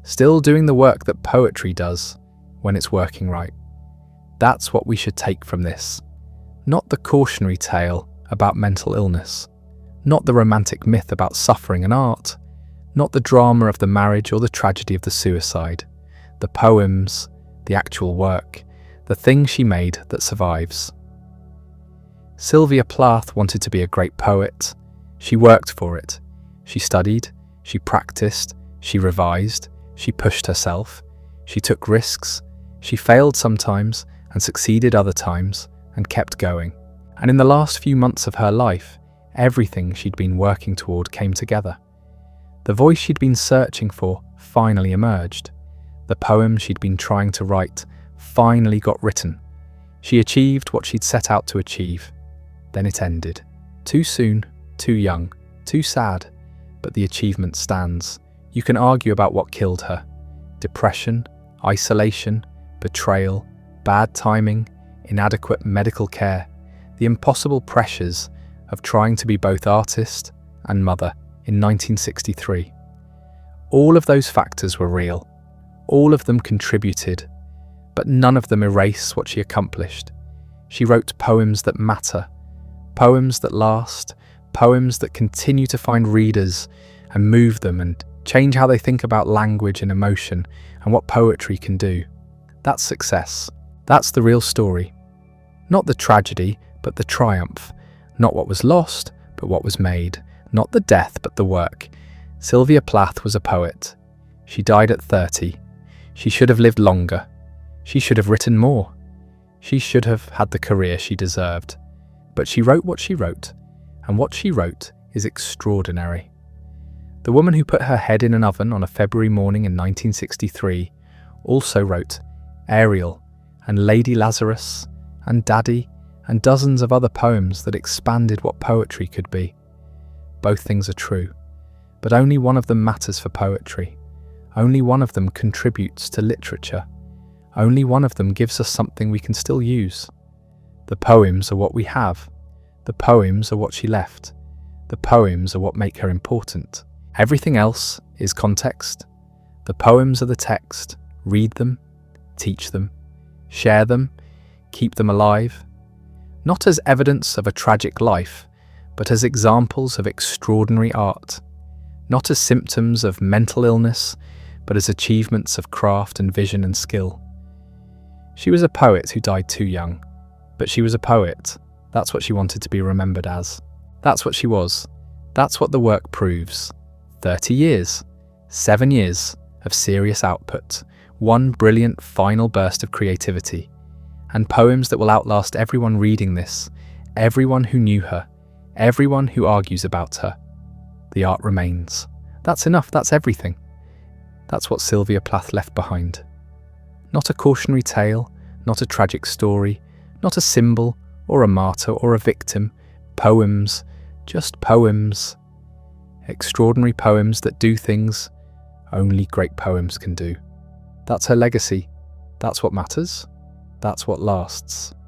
Speaker 1: still doing the work that poetry does when it's working right. That's what we should take from this. Not the cautionary tale about mental illness, not the romantic myth about suffering and art, not the drama of the marriage or the tragedy of the suicide. The poems, the actual work, the thing she made that survives. Sylvia Plath wanted to be a great poet. She worked for it. She studied, she practiced, she revised, she pushed herself, she took risks, she failed sometimes and succeeded other times and kept going. And in the last few months of her life, everything she'd been working toward came together. The voice she'd been searching for finally emerged. The poem she'd been trying to write finally got written. She achieved what she'd set out to achieve. Then it ended. Too soon, too young, too sad, but the achievement stands. You can argue about what killed her. Depression, isolation, betrayal, bad timing, inadequate medical care, the impossible pressures of trying to be both artist and mother in 1963. All of those factors were real. All of them contributed, but none of them erase what she accomplished. She wrote poems that matter, poems that last, poems that continue to find readers and move them and change how they think about language and emotion and what poetry can do. That's success. That's the real story. Not the tragedy, but the triumph. Not what was lost, but what was made. Not the death, but the work. Sylvia Plath was a poet. She died at 30. She should have lived longer. She should have written more. She should have had the career she deserved. But she wrote what she wrote, and what she wrote is extraordinary. The woman who put her head in an oven on a February morning in 1963 also wrote Ariel and Lady Lazarus and Daddy and dozens of other poems that expanded what poetry could be. Both things are true, but only one of them matters for poetry. Only one of them contributes to literature. Only one of them gives us something we can still use. The poems are what we have. The poems are what she left. The poems are what make her important. Everything else is context. The poems are the text. Read them, teach them, share them, keep them alive. Not as evidence of a tragic life, but as examples of extraordinary art. Not as symptoms of mental illness, but as achievements of craft and vision and skill. She was a poet who died too young, but she was a poet. That's what she wanted to be remembered as. That's what she was. That's what the work proves. 30 years, 7 years of serious output, one brilliant final burst of creativity, and poems that will outlast everyone reading this, everyone who knew her, everyone who argues about her. The art remains. That's enough, that's everything. That's what Sylvia Plath left behind. Not a cautionary tale, not a tragic story, not a symbol or a martyr or a victim. Poems, just poems. Extraordinary poems that do things only great poems can do. That's her legacy. That's what matters. That's what lasts.